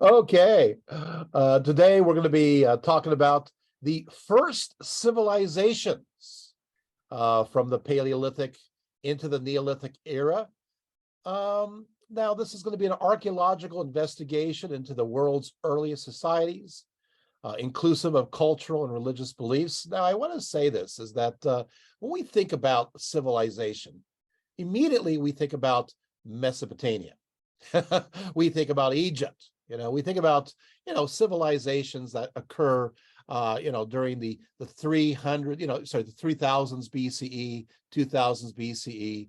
Okay, today we're going to be talking about the first civilizations from the Paleolithic into the Neolithic era. Now, this is going to be an archaeological investigation into the world's earliest societies, inclusive of cultural and religious beliefs. Now, I want to say this is that when we think about civilization, immediately we think about Mesopotamia. We think about Egypt. We think about, civilizations that occur, during the 300, the 3000s BCE, 2000s BCE.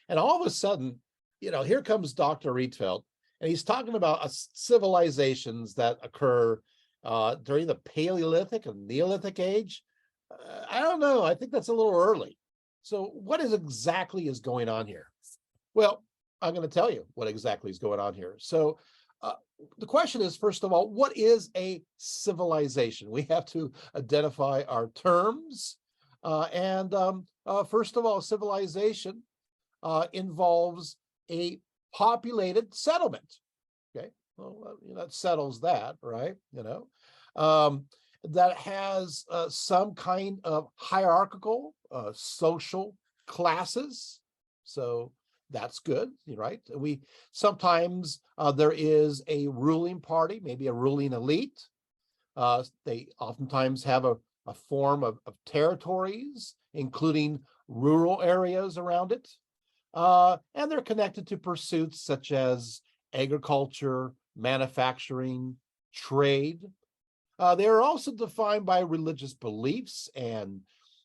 And all of a sudden, here comes Dr. Rietveld, and he's talking about civilizations that occur during the Paleolithic and Neolithic age. I don't know. I think that's a little early. So what exactly is going on here? Well, I'm going to tell you what exactly is going on here. So the question is, first of all, what is a civilization? We have to identify our terms. First of all, civilization involves a populated settlement. Okay, well, that settles that, right? That has some kind of hierarchical social classes. So that's good, right? We sometimes there is a ruling party, maybe a ruling elite. They oftentimes have a form of territories, including rural areas around it. And they're connected to pursuits such as agriculture, manufacturing, trade. They are also defined by religious beliefs and,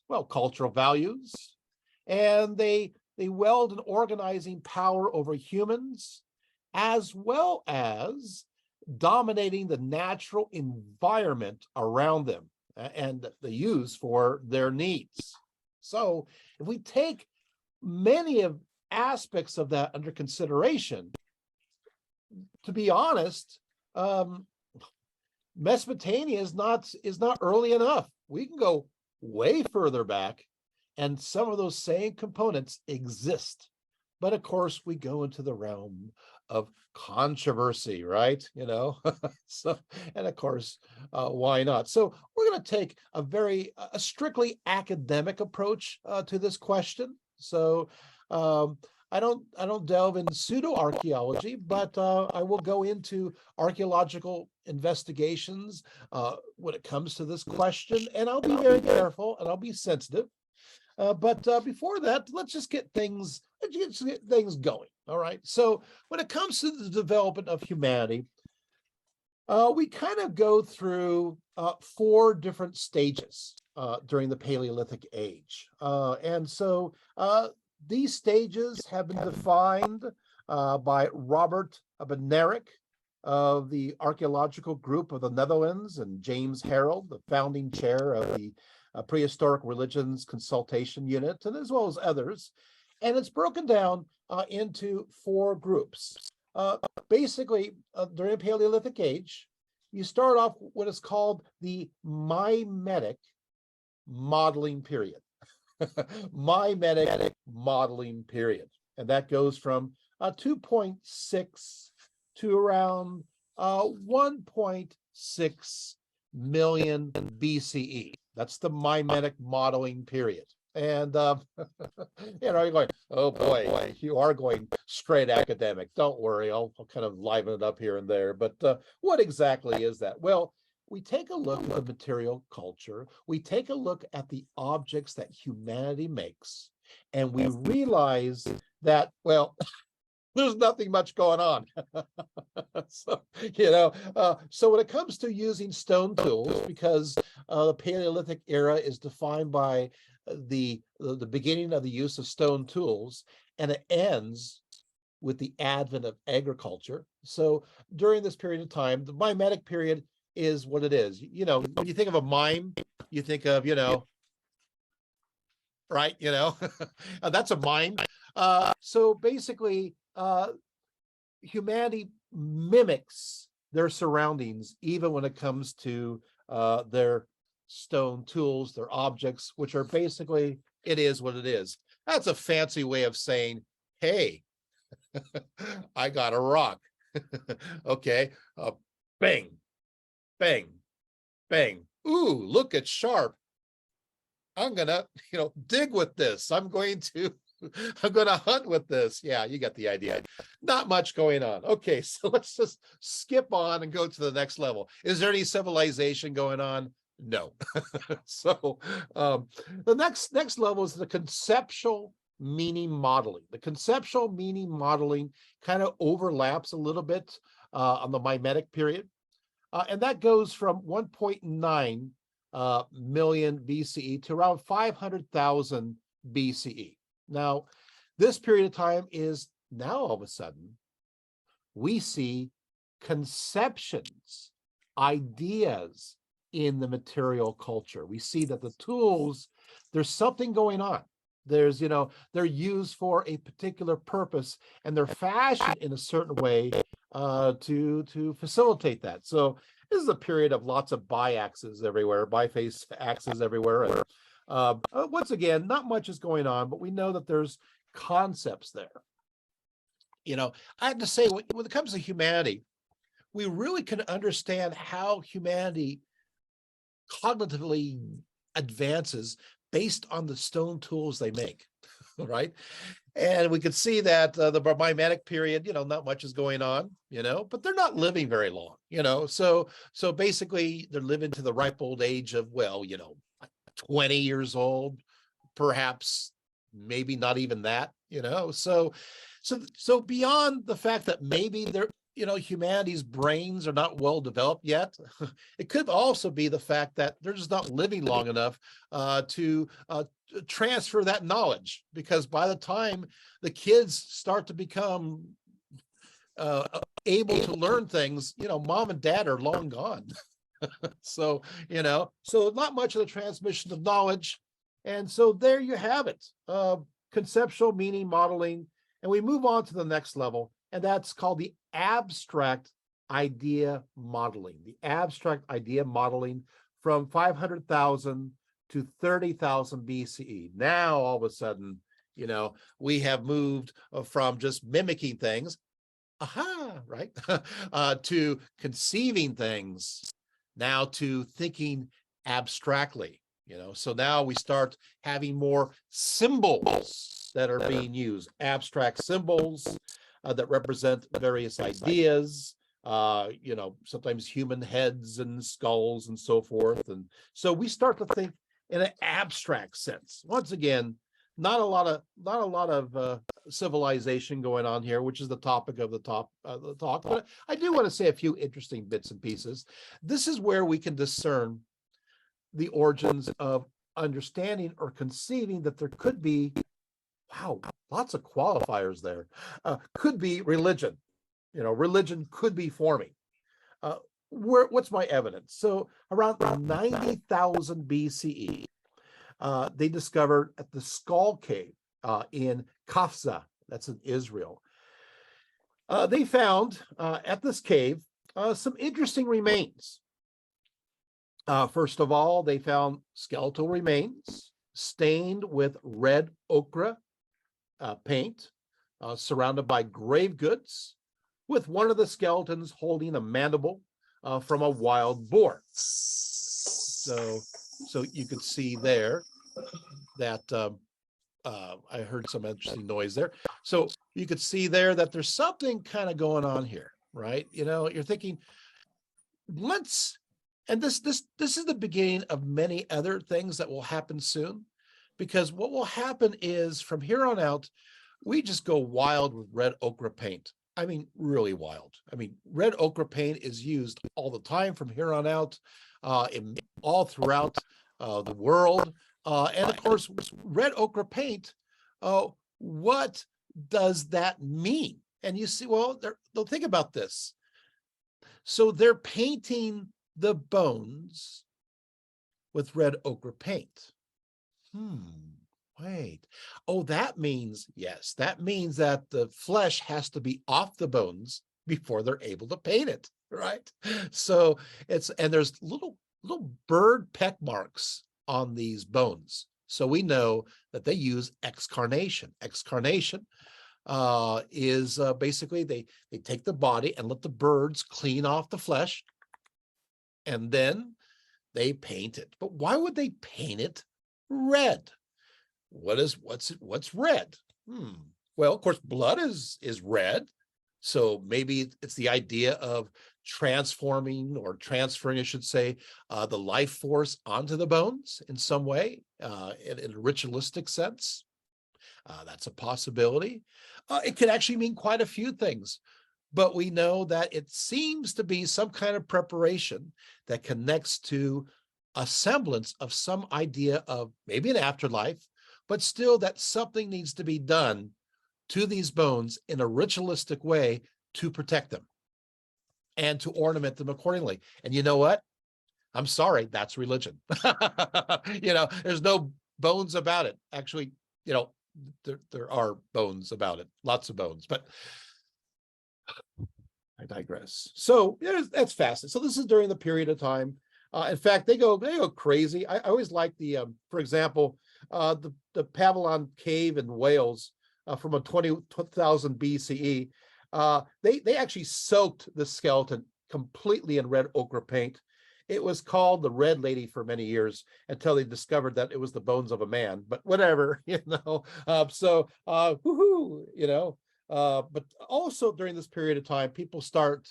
well, cultural values. And they wield an organizing power over humans, as well as dominating the natural environment around them and the use for their needs. So if we take many of aspects of that under consideration, to be honest, Mesopotamia is not early enough. We can go way further back, and some of those same components exist. But of course, we go into the realm of controversy, right? So, and of course, why not? So we're going to take a strictly academic approach to this question. So I don't delve into pseudo-archaeology, but I will go into archaeological investigations when it comes to this question, and I'll be very careful and I'll be sensitive. But before that, let's get things going. All right. So when it comes to the development of humanity, we kind of go through 4 different stages during the Paleolithic age. And so these stages have been defined by Robert Benerick of the Archaeological Group of the Netherlands and James Harold, the founding chair of the Prehistoric Religions Consultation Unit, and as well as others. And it's broken down into 4 groups. Basically, during the Paleolithic age, you start off what is called the mimetic modeling period. Mimetic modeling period. And that goes from 2.6 to around 1.6 million BCE. That's the mimetic modeling period. And you're going, oh boy, you are going straight academic. Don't worry, I'll kind of liven it up here and there. But what exactly is that? Well, we take a look at the material culture. We take a look at the objects that humanity makes, and we realize that, well, there's nothing much going on. So when it comes to using stone tools, because the Paleolithic era is defined by the beginning of the use of stone tools, and it ends with the advent of agriculture. So during this period of time, the mimetic period is what it is. When you think of a mime, you think of, right? That's a mime. So basically, humanity mimics their surroundings, even when it comes to their stone tools, their objects, which are basically, it is what it is. That's a fancy way of saying, hey, I got a rock. Okay, bang, bang, bang. Ooh, look, it's sharp. I'm gonna, dig with this. I'm going to hunt with this. Yeah, you got the idea. Not much going on. Okay, so let's just skip on and go to the next level. Is there any civilization going on? No. So the next level is the conceptual meaning modeling. The conceptual meaning modeling kind of overlaps a little bit on the mimetic period. And that goes from 1.9 million BCE to around 500,000 BCE. Now, this period of time is now all of a sudden, we see conceptions, ideas in the material culture. We see that the tools, there's something going on. There's, they're used for a particular purpose and they're fashioned in a certain way to facilitate that. So this is a period of lots of biaxes everywhere, biface axes everywhere. And once again, not much is going on, but we know that there's concepts there. I have to say, when it comes to humanity, we really can understand how humanity cognitively advances based on the stone tools they make, right? And we could see that the mimetic period, not much is going on, but they're not living very long, So basically, they're living to the ripe old age of, 20 years old, perhaps, maybe not even that, So beyond the fact that maybe they're, humanity's brains are not well developed yet, it could also be the fact that they're just not living long enough to transfer that knowledge, because by the time the kids start to become able to learn things, mom and dad are long gone. So not much of the transmission of knowledge. And so there you have it, conceptual meaning modeling. And we move on to the next level, and that's called the abstract idea modeling. The abstract idea modeling from 500,000 to 30,000 BCE. Now, all of a sudden, we have moved from just mimicking things, right, to conceiving things, now to thinking abstractly. So now we start having more symbols that are being used, abstract symbols that represent various ideas, sometimes human heads and skulls and so forth. And so we start to think in an abstract sense. Once again, not a lot of civilization going on here, which is the topic of the talk. But I do want to say a few interesting bits and pieces. This is where we can discern the origins of understanding or conceiving that there could be, lots of qualifiers there, could be religion. Religion could be forming. What's my evidence? So around 90,000 BCE, they discovered at the Skull Cave in Kafza, that's in Israel. They found at this cave some interesting remains. First of all, they found skeletal remains stained with red ochre paint, surrounded by grave goods, with one of the skeletons holding a mandible from a wild boar. So you could see there that I heard some interesting noise there. So you could see there that there's something kind of going on here, right? You're thinking, and this is the beginning of many other things that will happen soon, because what will happen is from here on out, we just go wild with red ochre paint. I mean, really wild. I mean, red ochre paint is used all the time from here on out, all throughout the world. And of course, red ochre paint, what does that mean? And you see, well, they'll think about this. So they're painting the bones with red ochre paint. Wait. Oh, that means, yes, that means that the flesh has to be off the bones before they're able to paint it, right? So and there's little bird peck marks on these bones. So we know that they use excarnation. Excarnation is basically they take the body and let the birds clean off the flesh, and then they paint it. But why would they paint it red? What's red? Well, of course, blood is red. So maybe it's the idea of transforming or transferring, I should say, the life force onto the bones in some way, in a ritualistic sense. That's a possibility. It could actually mean quite a few things, but we know that it seems to be some kind of preparation that connects to a semblance of some idea of maybe an afterlife, but still that something needs to be done to these bones in a ritualistic way to protect them and to ornament them accordingly. And you know what? I'm sorry, that's religion. There's no bones about it. Actually, there are bones about it, lots of bones, but I digress. So that's fascinating. So this is during the period of time. In fact, they go crazy. I always like for example, the Pavilion Cave in Wales from a 20,000 BCE. They actually soaked the skeleton completely in red ochre paint. It was called the Red Lady for many years until they discovered that it was the bones of a man. But whatever, woohoo, but also during this period of time, people start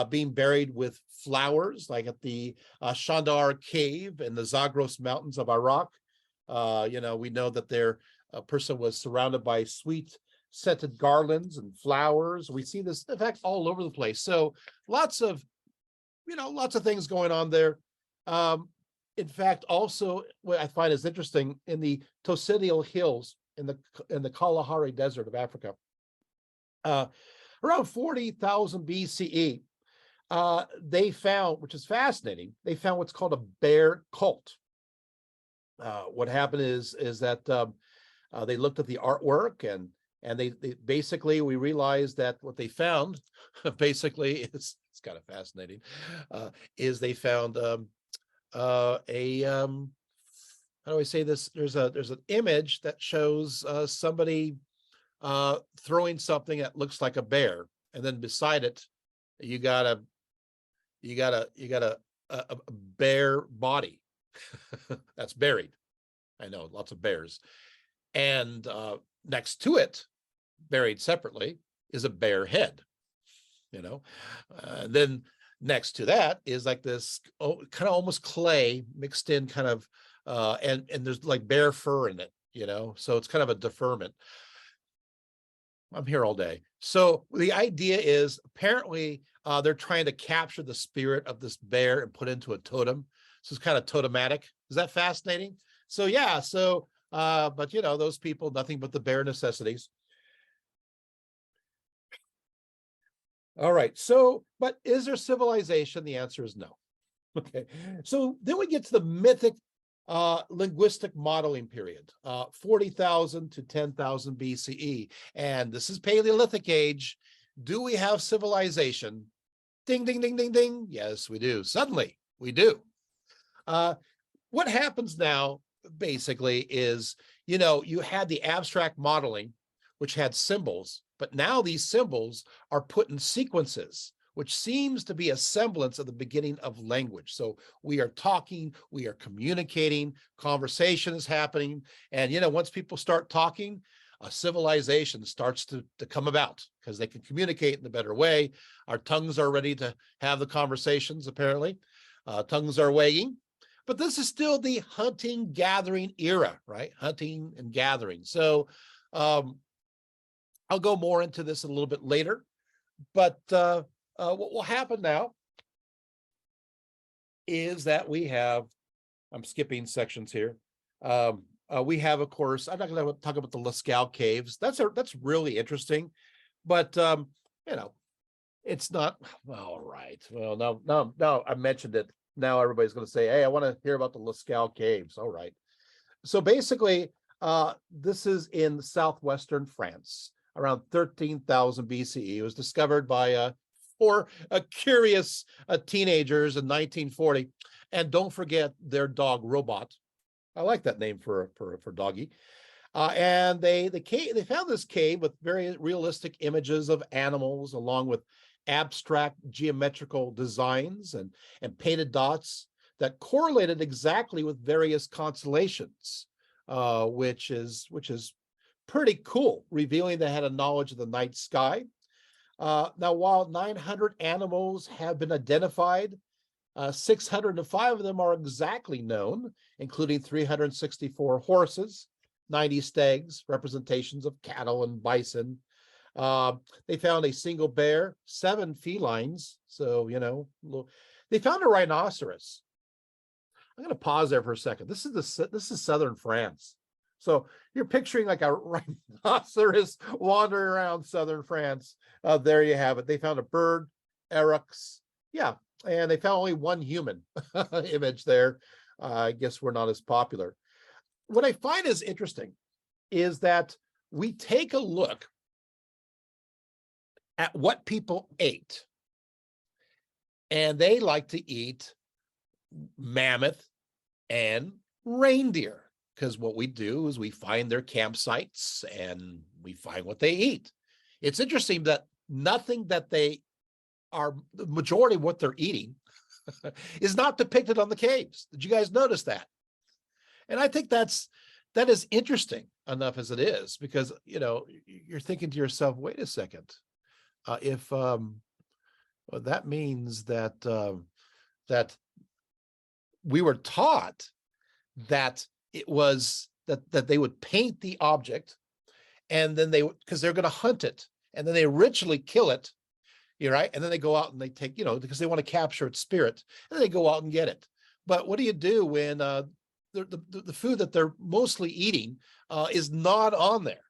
being buried with flowers, like at the Shandar Cave in the Zagros Mountains of Iraq. We know that a person was surrounded by sweet scented garlands and flowers. We see this, in fact, all over the place. So lots of things going on there. In fact, also what I find is interesting, in the Tosidal Hills in the Kalahari Desert of Africa, around 40,000 BCE, they found, which is fascinating, they found what's called a bear cult. What happened is that they looked at the artwork, and they basically, we realized that what they found basically it's kind of fascinating, is they found how do I say this? There's an image that shows somebody throwing something that looks like a bear, and then beside it you got a bear body that's buried. I know, lots of bears. And next to it, buried separately, is a bear head. Then next to that is like this kind of almost clay mixed in, kind of and there's like bear fur in it, so it's kind of a deferment. I'm here all day. So the idea is, apparently they're trying to capture the spirit of this bear and put it into a totem. So it's kind of totematic. Is that fascinating? So yeah, but those people, nothing but the bare necessities. All right, so, but is there civilization? The answer is no. Okay, so then we get to the mythic linguistic modeling period, 40,000 to 10,000 BCE. And this is Paleolithic age. Do we have civilization? Ding, ding, ding, ding, ding. Yes, we do. Suddenly, we do. What happens now, basically, is, you had the abstract modeling, which had symbols, but now these symbols are put in sequences, which seems to be a semblance of the beginning of language. So we are talking, we are communicating, conversation is happening. And, once people start talking, a civilization starts to come about, because they can communicate in a better way. Our tongues are ready to have the conversations, apparently. Tongues are wagging. But this is still the hunting gathering era, right? Hunting and gathering. So I'll go more into this a little bit later. But what will happen now is that we have, I'm skipping sections here. We have, of course, I'm not going to talk about the Lascaux caves. That's really interesting, but it's not. All right. Well, now I mentioned it. Now everybody's going to say, "Hey, I want to hear about the Lascaux caves." All right. So basically, this is in southwestern France, around 13,000 BCE. It was discovered by four curious teenagers in 1940, and don't forget their dog Robot. I like that name for doggy. And they found this cave with very realistic images of animals, along with abstract geometrical designs and painted dots that correlated exactly with various constellations, which is pretty cool, revealing they had a knowledge of the night sky. Now, while 900 animals have been identified, 605 of them are exactly known, including 364 horses, 90 stags, representations of cattle and bison. They found a single bear, 7 felines. So, they found a rhinoceros. I'm going to pause there for a second. This is southern France. So you're picturing like a rhinoceros wandering around southern France. There you have it. They found a bird, aurochs. Yeah, and they found only one human image there. I guess we're not as popular. What I find is interesting is that we take a look at what people ate. And they like to eat mammoth and reindeer, because what we do is we find their campsites and we find what they eat. It's interesting that nothing that they are, the majority of what they're eating is not depicted on the caves. Did you guys notice that? And I think that is interesting enough as it is, because, you're thinking to yourself, wait a second, if well, that means that that we were taught that it was that they would paint the object, and then because they're going to hunt it, and then they ritually kill it, right? And then they go out and they take, because they want to capture its spirit, and then they go out and get it. But what do you do when the food that they're mostly eating is not on there?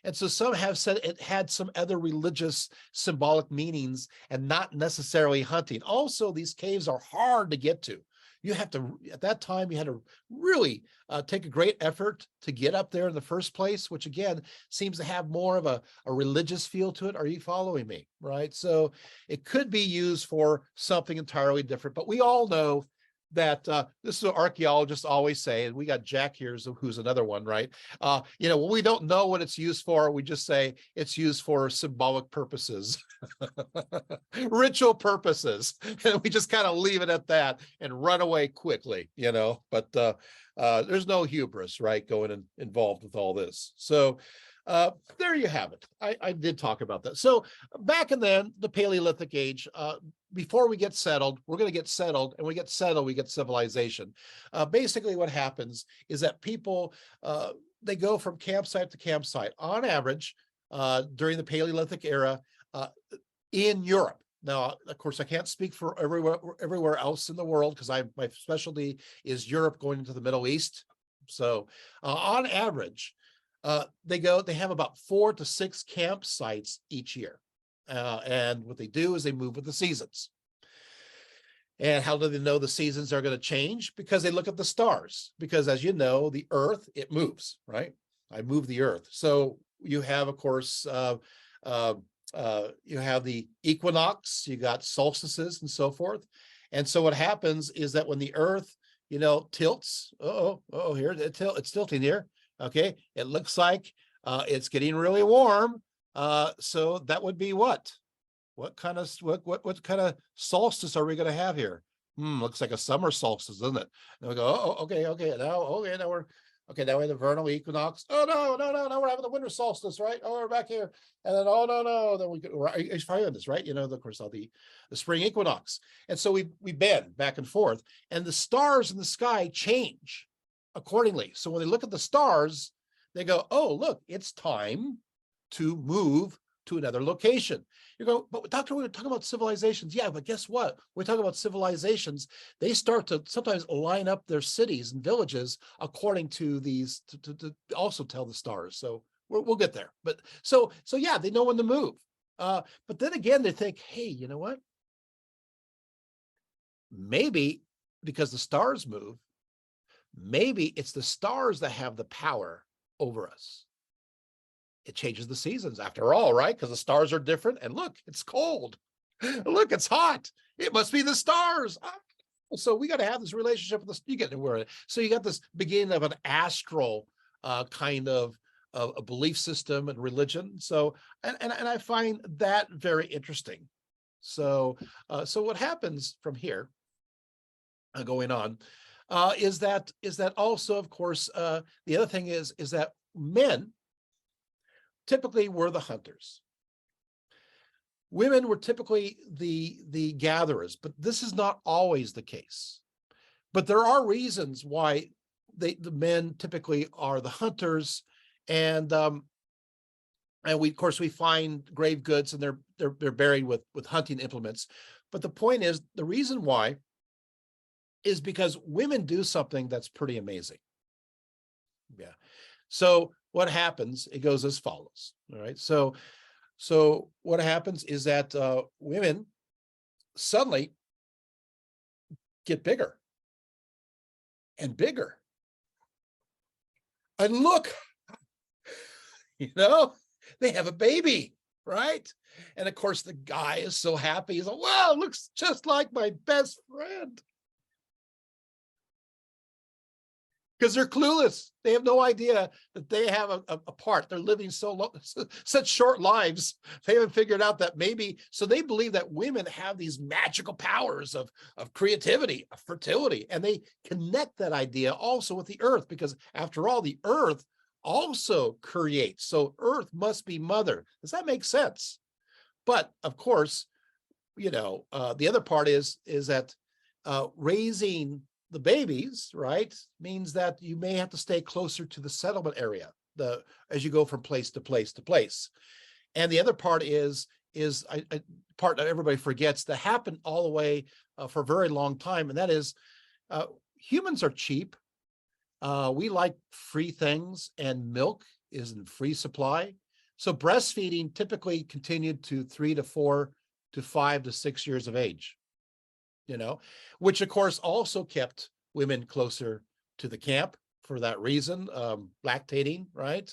And so some have said it had some other religious symbolic meanings and not necessarily hunting. Also, these caves are hard to get to. You have to, at that time, you had to really take a great effort to get up there in the first place, which again, seems to have more of a religious feel to it. Are you following me? Right? So it could be used for something entirely different, but we all know that this is what archaeologists always say, and we got Jack here, who's another one, right? When we don't know what it's used for, we just say it's used for symbolic purposes, ritual purposes, and we just kind of leave it at that and run away quickly, but there's no hubris, right, going involved with all this. So there you have it. I did talk about that. So back in the Paleolithic age, before we get settled, we're going to get settled, and we get settled, we get civilization. Basically what happens is that people, they go from campsite to campsite on average during the Paleolithic era in Europe. Now, of course, I can't speak for everywhere else in the world, because my specialty is Europe going into the Middle East. So on average, they have about 4 to 6 campsites each year. And what they do is they move with the seasons. And how do they know the seasons are going to change? Because they look at the stars. Because as you know, the Earth, it moves, right? I move the Earth. So you have, of course, you have the equinox, you got solstices and so forth. And so what happens is that when the Earth, tilts, here, it's tilting here. Okay, it looks like it's getting really warm. So that would be what? What kind of solstice are we going to have here? Looks like a summer solstice, doesn't it? And we go, okay. Now we're now we have the vernal equinox. Oh no, we're having the winter solstice, right? Oh, we're back here. And then no, then we find this, right? Of course, all the spring equinox. And so we bend back and forth, and the stars in the sky change accordingly. So when they look at the stars, they go, oh, look, it's time to move to another location. You go, but doctor, we're talking about civilizations. Yeah, but guess what? We're talking about civilizations. They start to sometimes line up their cities and villages according to these, to also tell the stars. So we'll get there. But so yeah, they know when to move. But then again, they think, hey, you know what? Maybe because the stars move, maybe it's the stars that have the power over us. It changes the seasons after all, right? Because the stars are different. And look, it's cold. Look, it's hot. It must be the stars. So we got to have this relationship with the, you get where. So you got this beginning of an astral kind of a belief system and religion. So, and I find that very interesting. So, so what happens from here, going on, is that also, of course, the other thing is that men typically were the hunters. Women were typically the gatherers, but this is not always the case. But there are reasons why the men typically are the hunters, and we, of course, we find grave goods, and they're buried with hunting implements. But the point is, the reason why is because women do something that's pretty amazing. Yeah. So what happens? It goes as follows. All right. So what happens is that women suddenly get bigger and bigger. And look, they have a baby, right? And of course, the guy is so happy. He's like, wow, it looks just like my best friend. Because they're clueless. They have no idea that they have a part. They're living so long, such short lives. They haven't figured out that maybe, so they believe that women have these magical powers of creativity, of fertility, and they connect that idea also with the earth, because after all, the earth also creates. So earth must be mother. Does that make sense? But of course, the other part is that raising the babies, right, means that you may have to stay closer to the settlement area as you go from place to place to place. And the other part is a part that everybody forgets that happened all the way for a very long time, and that is humans are cheap. We like free things, and milk is in free supply. So breastfeeding typically continued to 3 to 4 to 5 to 6 years of age. Which of course also kept women closer to the camp for that reason, lactating, right?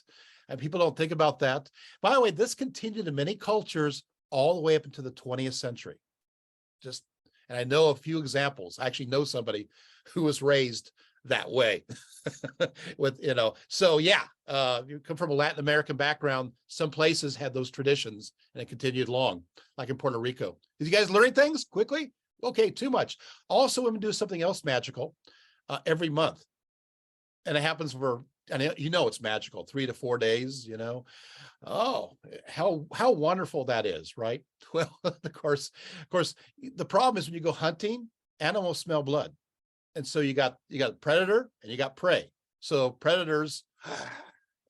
And people don't think about that. By the way, this continued in many cultures all the way up into the 20th century. And I know a few examples. I actually know somebody who was raised that way. So yeah, you come from a Latin American background, some places had those traditions, and it continued long, like in Puerto Rico. Did you guys learn things quickly? Okay, too much. Also, women do something else magical every month. And it happens and it's magical, 3 to 4 days, Oh, how wonderful that is, right? Well, of course, the problem is when you go hunting, animals smell blood. And so you got predator and you got prey. So predators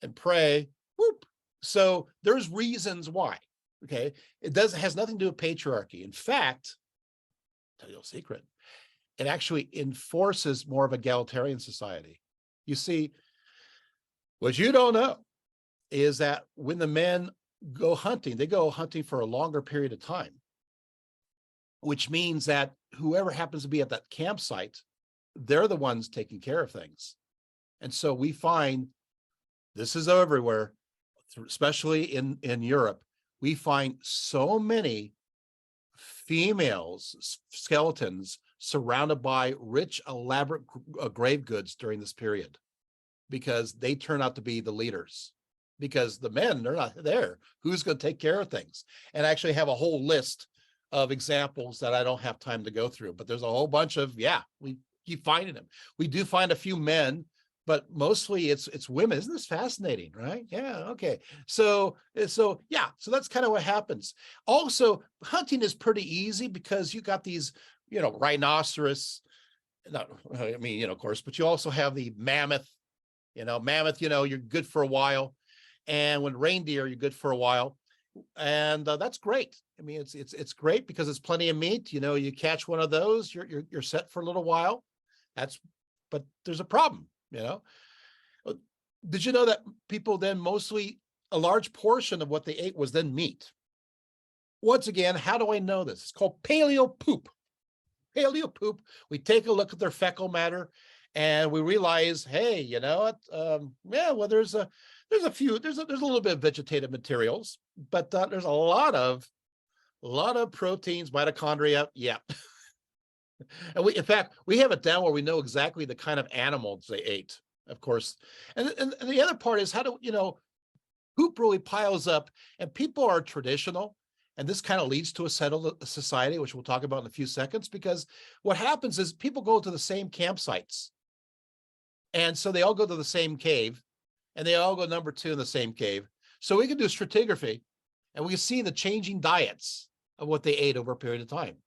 and prey, whoop. So there's reasons why, okay? It has nothing to do with patriarchy. In fact, tell you a secret, it actually enforces more of egalitarian society. You see, what you don't know is that when the men go hunting, they go hunting for a longer period of time, which means that whoever happens to be at that campsite, they're the ones taking care of things. And so we find, this is everywhere, especially in Europe, we find so many females, skeletons, surrounded by rich, elaborate grave goods during this period, because they turn out to be the leaders. Because the men, they're not there. Who's going to take care of things? And I actually have a whole list of examples that I don't have time to go through, but there's a whole bunch of, we keep finding them. We do find a few men, but mostly it's women. Isn't this fascinating, right? Yeah, okay. So that's kind of what happens. Also, hunting is pretty easy because you got these, rhinoceros, of course, but you also have the mammoth, you're good for a while. And when reindeer, you're good for a while. And that's great. I mean, it's great because it's plenty of meat. You catch one of those, you're set for a little while. But there's a problem. Did you know that people then mostly, a large portion of what they ate was then meat? Once again, how do I know this? It's called paleo poop. Paleo poop. We take a look at their fecal matter, and we realize, hey, you know what? There's a little bit of vegetative materials, but there's a lot of proteins, mitochondria. Yeah. And in fact, we have it down where we know exactly the kind of animals they ate, of course. And the other part is, how do poop really piles up, and people are traditional. And this kind of leads to a settled society, which we'll talk about in a few seconds, because what happens is people go to the same campsites. And so they all go to the same cave, and they all go number 2 in the same cave. So we can do stratigraphy, and we can see the changing diets of what they ate over a period of time.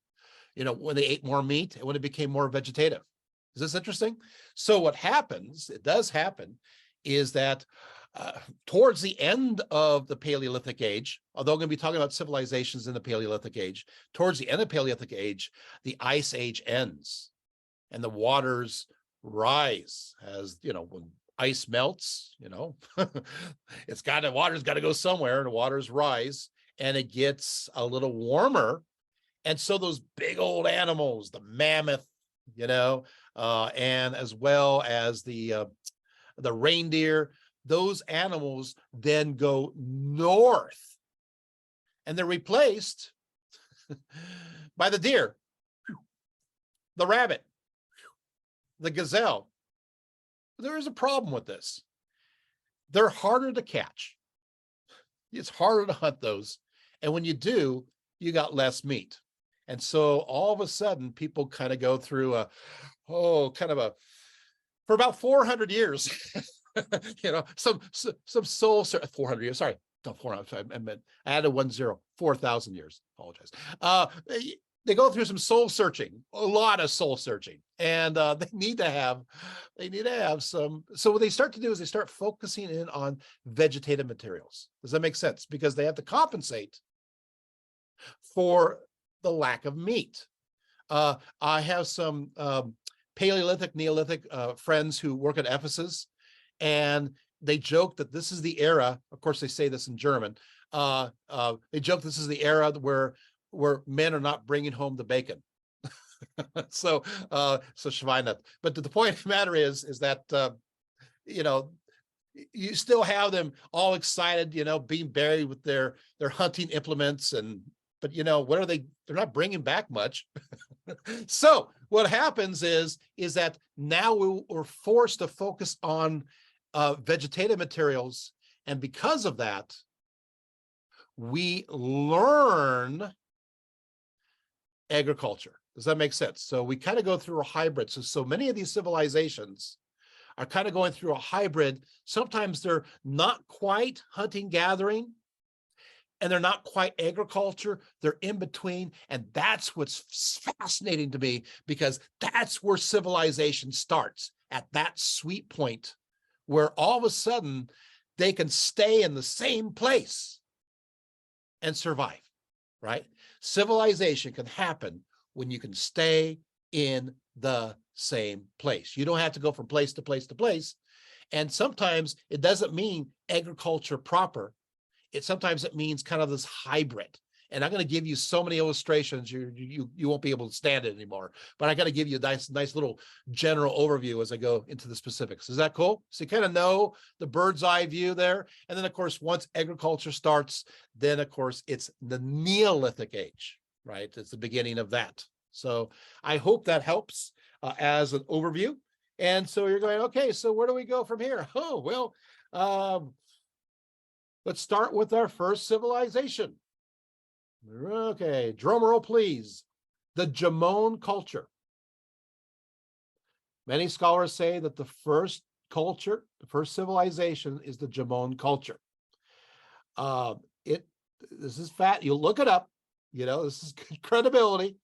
You know, when they ate more meat and when it became more vegetative. Is this interesting? So what happens, it does happen, is that towards the end of the Paleolithic age, although I'm going to be talking about civilizations in the Paleolithic age, towards the end of the Paleolithic age, the Ice Age ends and the waters rise. As you know, when ice melts, you know, water's got to go somewhere, and the waters rise and it gets a little warmer. And so those big old animals, the mammoth, you know, and as well as the reindeer, those animals then go north, and they're replaced by the deer, the rabbit, the gazelle. There is a problem with this. They're harder to catch. It's harder to hunt those. And when you do, you got less meat. And so all of a sudden, people kind of go through for about 400 years, you know, some soul, 400 years, sorry, not 400, I meant, I added 10, 4,000 years, apologize. They go through some soul searching, a lot of soul searching, and they need to have some. So what they start to do is they start focusing in on vegetative materials. Does that make sense? Because they have to compensate for the lack of meat. I have some Paleolithic, Neolithic friends who work at Ephesus, and they joke that this is the era. Of course, they say this in German. They joke this is the era where men are not bringing home the bacon. so Schweinert. But the point of the matter is that you know, you still have them all excited, you know, being buried with their hunting implements, but you know, what are they? They're not bringing back much. So what happens is that now we're forced to focus on vegetative materials, and because of that, we learn agriculture. Does that make sense? So we kind of go through a hybrid. So many of these civilizations are kind of going through a hybrid. Sometimes they're not quite hunting, gathering, and they're not quite agriculture. They're in between. And that's what's fascinating to me, because that's where civilization starts, at that sweet point where all of a sudden they can stay in the same place and survive, right? Civilization can happen when you can stay in the same place. You don't have to go from place to place to place. And sometimes it doesn't mean agriculture proper. Sometimes it means kind of this hybrid. And I'm going to give you so many illustrations, you won't be able to stand it anymore. But I got to give you a nice little general overview as I go into the specifics. Is that cool? So you kind of know the bird's eye view there. And then, of course, once agriculture starts, then, of course, it's the Neolithic age, right? It's the beginning of that. So I hope that helps as an overview. And so you're going, okay, so where do we go from here? Oh, well, let's start with our first civilization. Okay, drum roll, please. The Gemone culture. Many scholars say that the first culture, the first civilization, is the Gemone culture. This is fat. You look it up. You know, this is credibility.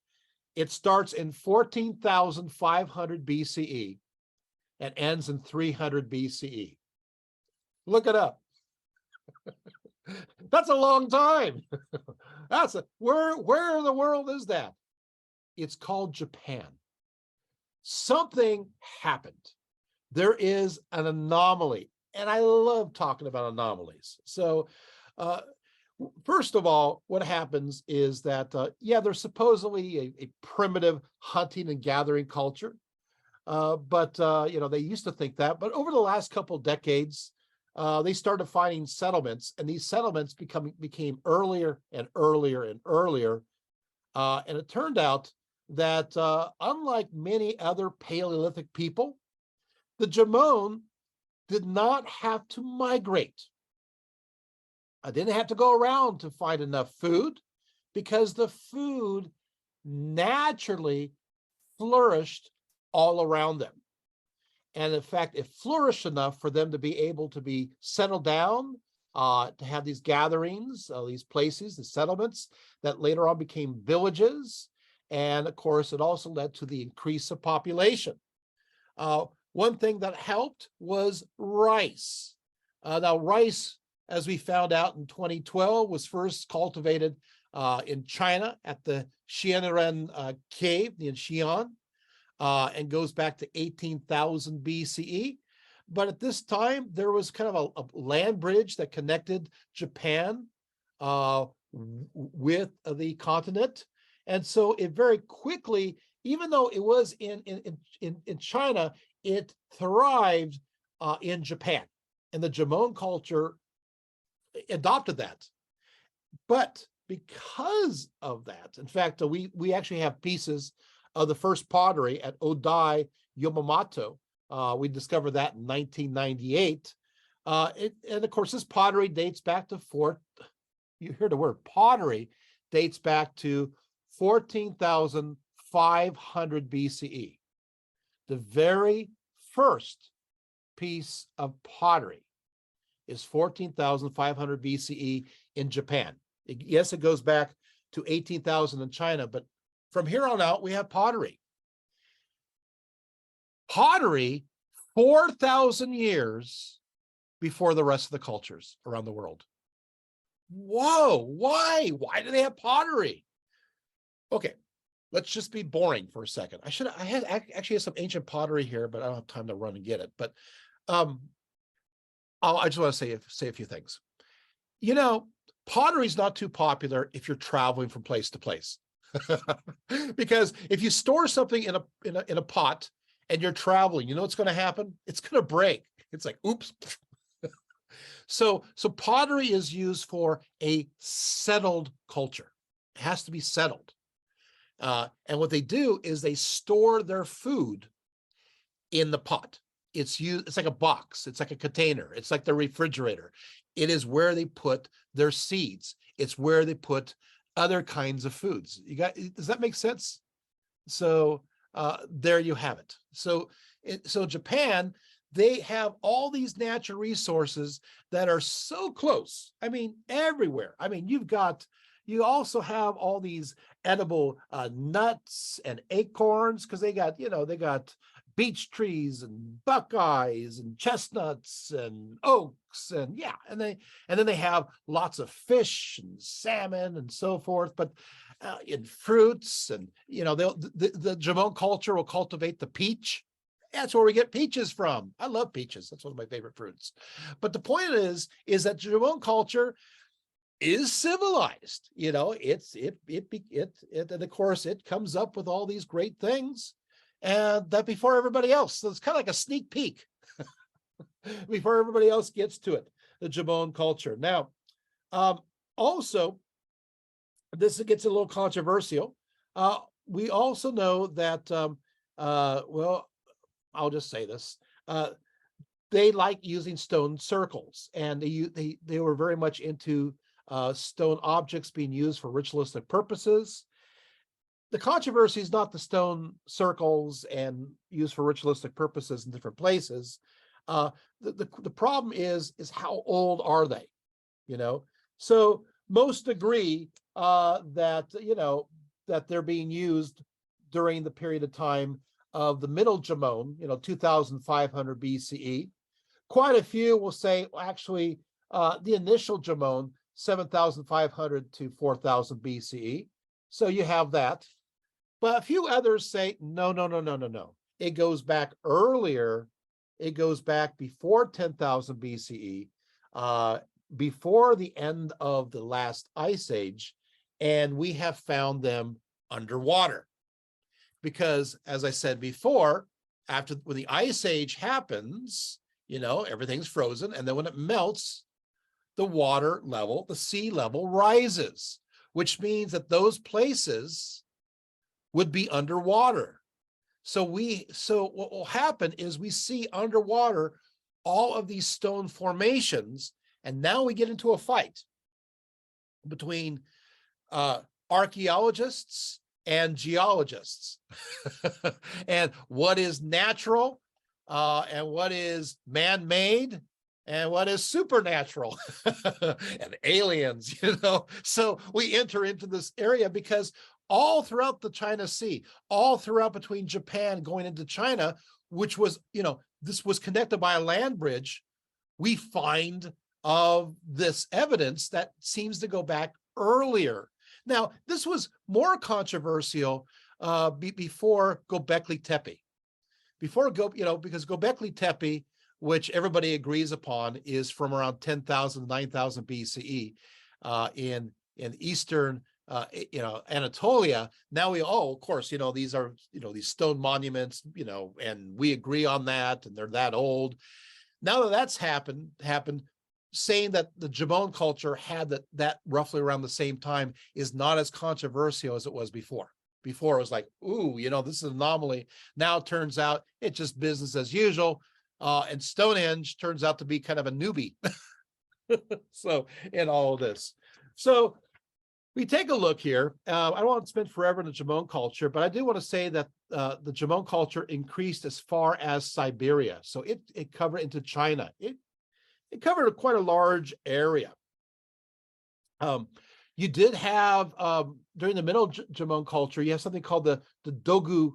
It starts in 14,500 BCE and ends in 300 BCE. Look it up. That's a long time. Where in the world is that? It's called Japan. Something happened. There is an anomaly, and I love talking about anomalies. So first of all, what happens is that, there's supposedly a primitive hunting and gathering culture, but they used to think that. But over the last couple of decades, they started finding settlements, and these settlements became earlier and earlier and earlier. And it turned out that unlike many other Paleolithic people, the Gemone did not have to migrate. I didn't have to go around to find enough food because the food naturally flourished all around them. And in fact, it flourished enough for them to be able to be settled down, to have these gatherings, these places, the settlements that later on became villages. And of course, it also led to the increase of population. One thing that helped was rice. Now, rice, as we found out in 2012, was first cultivated in China at the Xianren cave in Xi'an, and goes back to 18,000 BCE. But at this time, there was kind of a land bridge that connected Japan with the continent. And so it very quickly, even though it was in China, it thrived in Japan. And the Jomon culture adopted that. But because of that, in fact, we actually have pieces of the first pottery at Odai, Yamamoto. We discovered that in 1998. And of course, this pottery dates back to you hear the word pottery, dates back to 14,500 BCE. The very first piece of pottery is 14,500 BCE in Japan. Yes, it goes back to 18,000 in China, but from here on out, we have pottery. Pottery, 4,000 years before the rest of the cultures around the world. Whoa, why? Why do they have pottery? Okay, let's just be boring for a second. I actually have some ancient pottery here, but I don't have time to run and get it. But I just want to say a few things. You know, pottery is not too popular if you're traveling from place to place. Because if you store something in a pot and you're traveling, you know what's going to happen? It's going to break. It's like, oops. So pottery is used for a settled culture. It has to be settled. And what they do is they store their food in the pot. It's like a box. It's like a container. It's like the refrigerator. It is where they put their seeds. It's where they put other kinds of foods. Does that make sense? So there you have it. So Japan, they have all these natural resources that are so close. I mean, everywhere. I mean, you also have all these edible nuts and acorns, because they got beech trees and buckeyes and chestnuts and oaks and then they have lots of fish and salmon and so forth. But in fruits, and the Jomon culture will cultivate the peach. That's where we get peaches from. I love peaches. That's one of my favorite fruits. But the point is that Jomon culture is civilized. And of course it comes up with all these great things, and that before everybody else. So it's kind of like a sneak peek before everybody else gets to it, the Jomon culture. Now, also, this gets a little controversial. We also know that, well, I'll just say this. They like using stone circles, and they were very much into stone objects being used for ritualistic purposes. The controversy is not the stone circles and used for ritualistic purposes in different places. The problem is how old are they? So most agree that they're being used during the period of time of the Middle Jomon, 2,500 BCE. Quite a few will say, well, actually, the initial Jomon, 7,500 to 4,000 BCE. So you have that. But a few others say, no. It goes back earlier. It goes back before 10,000 BCE, before the end of the last ice age. And we have found them underwater. Because, as I said before, when the ice age happens, everything's frozen. And then when it melts, the water level, the sea level rises, which means that those places would be underwater. So what will happen is we see underwater all of these stone formations, and now we get into a fight. between archaeologists and geologists, and what is natural and what is man-made and what is supernatural and aliens, So we enter into this area because all throughout the China Sea, all throughout between Japan going into China, which was, this was connected by a land bridge, we find of this evidence that seems to go back earlier. Now, this was more controversial before Göbekli Tepe. Because Göbekli Tepe, which everybody agrees upon, is from around 10,000 to 9,000 BCE in eastern Anatolia. Now of course, these are, these stone monuments, and we agree on that, and they're that old. Now that that's happened, saying that the Jabon culture had that roughly around the same time is not as controversial as it was before. Before it was like, ooh, this is an anomaly. Now it turns out it's just business as usual. And Stonehenge turns out to be kind of a newbie. So in all of this. So we take a look here. I don't want to spend forever in the Jabon culture, but I do want to say that the Jabon culture increased as far as Siberia. So it covered into China. It covered quite a large area. You did have, during the Middle Jabon culture, you have something called the Dogu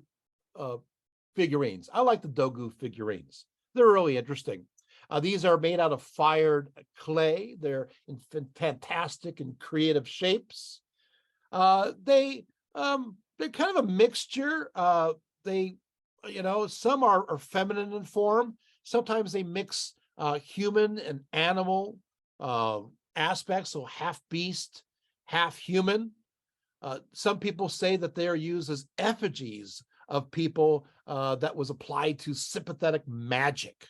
figurines. I like the Dogu figurines. They're really interesting. These are made out of fired clay. They're in fantastic and creative shapes. They're kind of a mixture. Some are feminine in form. Sometimes they mix human and animal aspects, so half beast, half human. Some people say that they are used as effigies of people that was applied to sympathetic magic.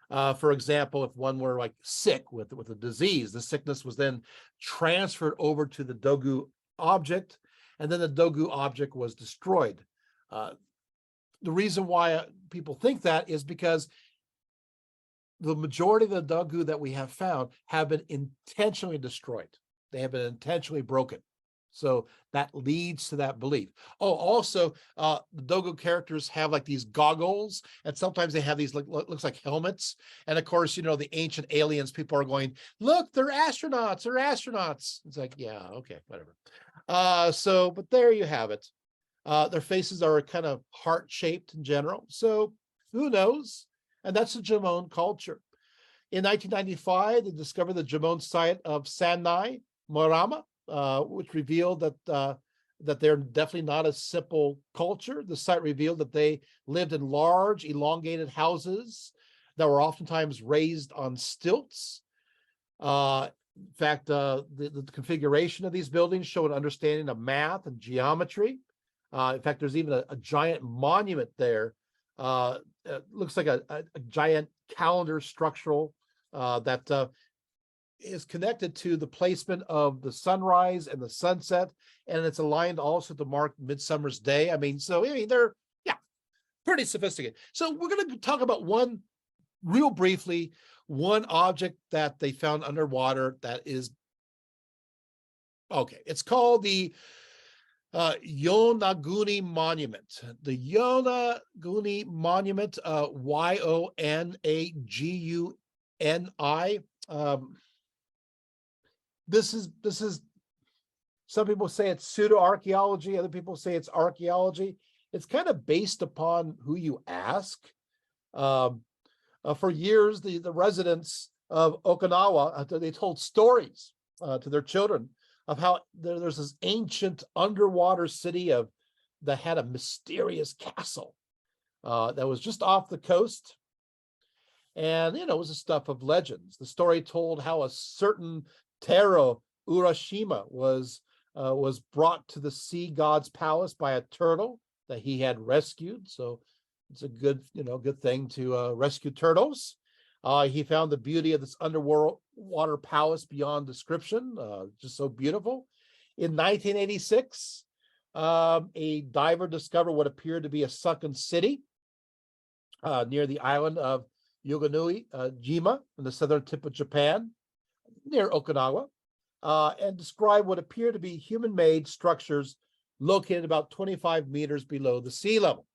For example, if one were like sick with a disease, the sickness was then transferred over to the Dogu object, and then the Dogu object was destroyed. The reason why people think that is because the majority of the Dogu that we have found have been intentionally destroyed. They have been intentionally broken. So that leads to that belief. Oh, also, the Dogu characters have like these goggles, and sometimes they have these looks like helmets. And of course, the ancient aliens, people are going, look, they're astronauts, they're astronauts. It's like, yeah, okay, whatever. But there you have it. Their faces are kind of heart-shaped in general. So who knows? And that's the Jabon culture. In 1995, they discovered the Jabon site of Sanai, Morama, which revealed that they're definitely not a simple culture. The site revealed that they lived in large, elongated houses that were oftentimes raised on stilts. In fact, the configuration of these buildings show an understanding of math and geometry. In fact, there's even a giant monument there. It looks like a giant calendar structural that is connected to the placement of the sunrise and the sunset, and it's aligned also to mark Midsummer's Day. They're pretty sophisticated. So we're going to talk about one object that they found underwater that is okay. It's called the Yonaguni Monument. The Yonaguni Monument, Yonaguni. This is some people say it's pseudo-archaeology, other people say it's archaeology. It's kind of based upon who you ask. For years, the residents of Okinawa, they told stories to their children of how there's this ancient underwater city that had a mysterious castle that was just off the coast. And, it was the stuff of legends. The story told how a certain Taro Urashima was brought to the sea god's palace by a turtle that he had rescued. So it's a good thing to rescue turtles. He found the beauty of this underwater palace beyond description, just so beautiful. In 1986, a diver discovered what appeared to be a sunken city near the island of Yoganui Jima in the southern tip of Japan, near Okinawa. and describe what appear to be human-made structures located about 25 meters below the sea level.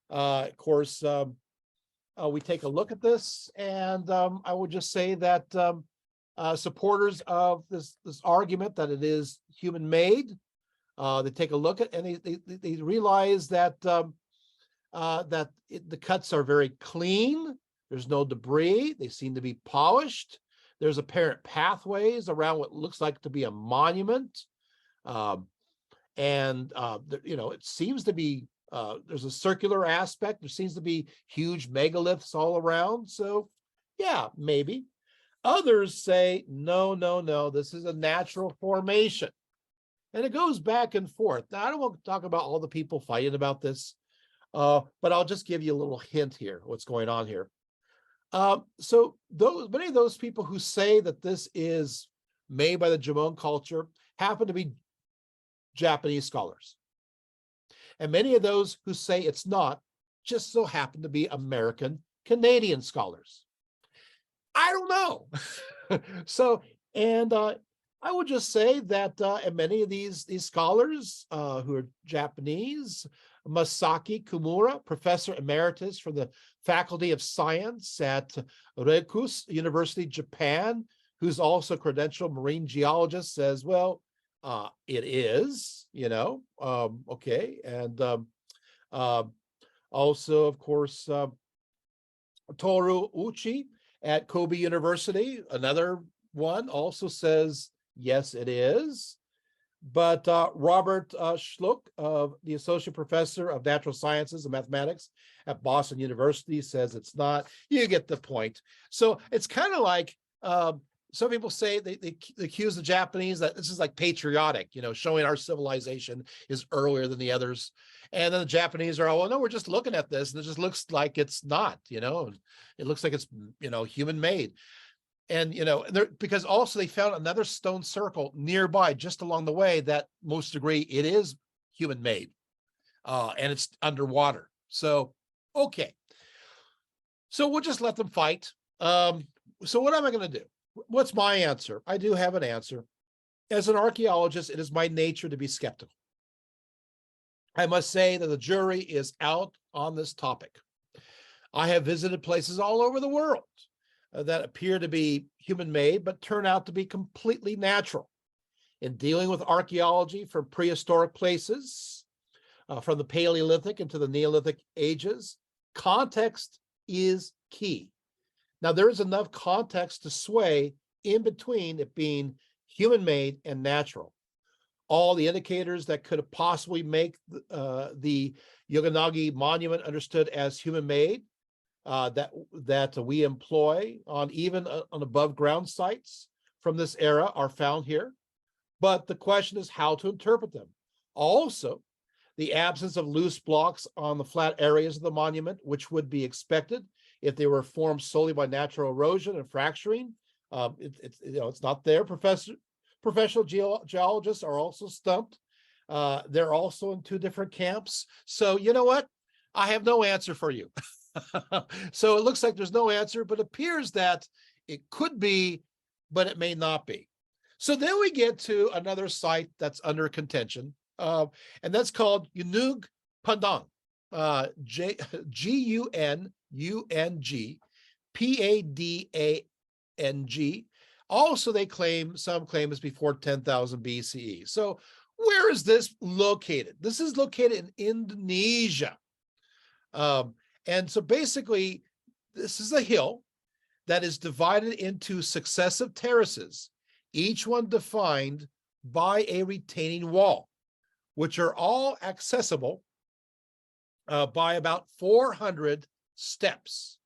Of course, we take a look at this, and I would just say that supporters of this argument that it is human-made, they take a look at, and they realize that the cuts are very clean. There's no debris. They seem to be polished. There's apparent pathways around what looks like to be a monument, and it seems to be. There's a circular aspect. There seems to be huge megaliths all around. So, yeah, maybe. Others say, no, this is a natural formation. And it goes back and forth. Now, I don't want to talk about all the people fighting about this, but I'll just give you a little hint here, what's going on here. So many of those people who say that this is made by the Jomon culture happen to be Japanese scholars. And many of those who say it's not just so happen to be American Canadian scholars. I don't know. So, and I would just say that and many of these scholars who are Japanese, Masaki Kumura, professor emeritus from the Faculty of Science at Rietveld University, Japan, who's also a credentialed marine geologist, says, well, it is, okay. And also, of course, Toru Uchi at Kobe University, another one, also says, yes, it is. But Robert Schluck, the associate professor of natural sciences and mathematics at Boston University, says it's not. You get the point. So it's kind of like some people say they accuse the Japanese that this is like patriotic, showing our civilization is earlier than the others. And then the Japanese are, oh, well, no, we're just looking at this, and it just looks like it's not, it looks like it's, human made. And, because also they found another stone circle nearby, just along the way, that most agree it is human made, and it's underwater. So, okay. So we'll just let them fight. So what am I going to do? What's my answer? I do have an answer. As an archaeologist, it is my nature to be skeptical. I must say that the jury is out on this topic. I have visited places all over the world that appear to be human-made, but turn out to be completely natural. In dealing with archaeology from prehistoric places, from the Paleolithic into the Neolithic ages, context is key. Now, there is enough context to sway in between it being human-made and natural. All the indicators that could have possibly make the Yoganagi monument understood as human-made that we employ on even on above ground sites from this era are found here. But the question is how to interpret them. Also, the absence of loose blocks on the flat areas of the monument, which would be expected if they were formed solely by natural erosion and fracturing. It's not there. Professional geologists are also stumped. They're also in two different camps. So you know what? I have no answer for you. So it looks like there's no answer, but appears that it could be, but it may not be. So then we get to another site that's under contention, and that's called Gunung Padang, Gunung Padang. Also, some claim it's before 10,000 BCE. So where is this located? This is located in Indonesia. And so basically, this is a hill that is divided into successive terraces, each one defined by a retaining wall, which are all accessible by about 400 steps.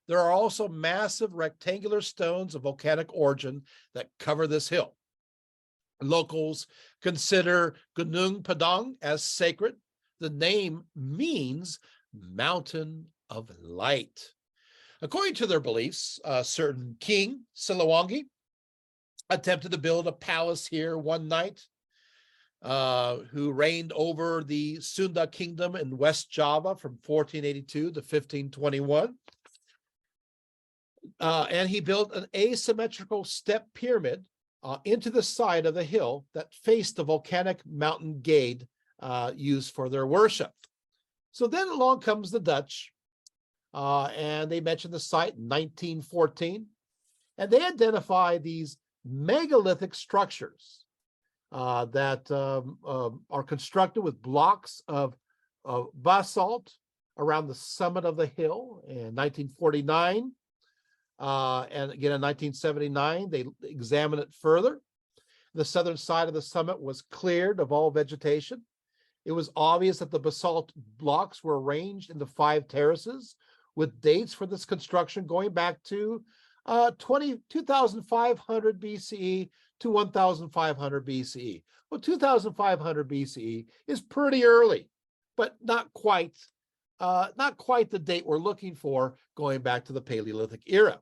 There are also massive rectangular stones of volcanic origin that cover this hill. Locals consider Gunung Padang as sacred. The name means mountain of light. According to their beliefs, a certain king, Siliwangi, attempted to build a palace here one night, who reigned over the Sunda kingdom in West Java from 1482 to 1521. And he built an asymmetrical step pyramid into the side of the hill that faced the volcanic mountain gate used for their worship. So then along comes the Dutch, and they mentioned the site in 1914, and they identify these megalithic structures that are constructed with blocks of basalt around the summit of the hill in 1949. And again, in 1979, they examined it further. The southern side of the summit was cleared of all vegetation. It was obvious that the basalt blocks were arranged into 5 terraces with dates for this construction going back to 2500 BCE to 1500 BCE. Well, 2500 BCE is pretty early, but not quite the date we're looking for going back to the Paleolithic era.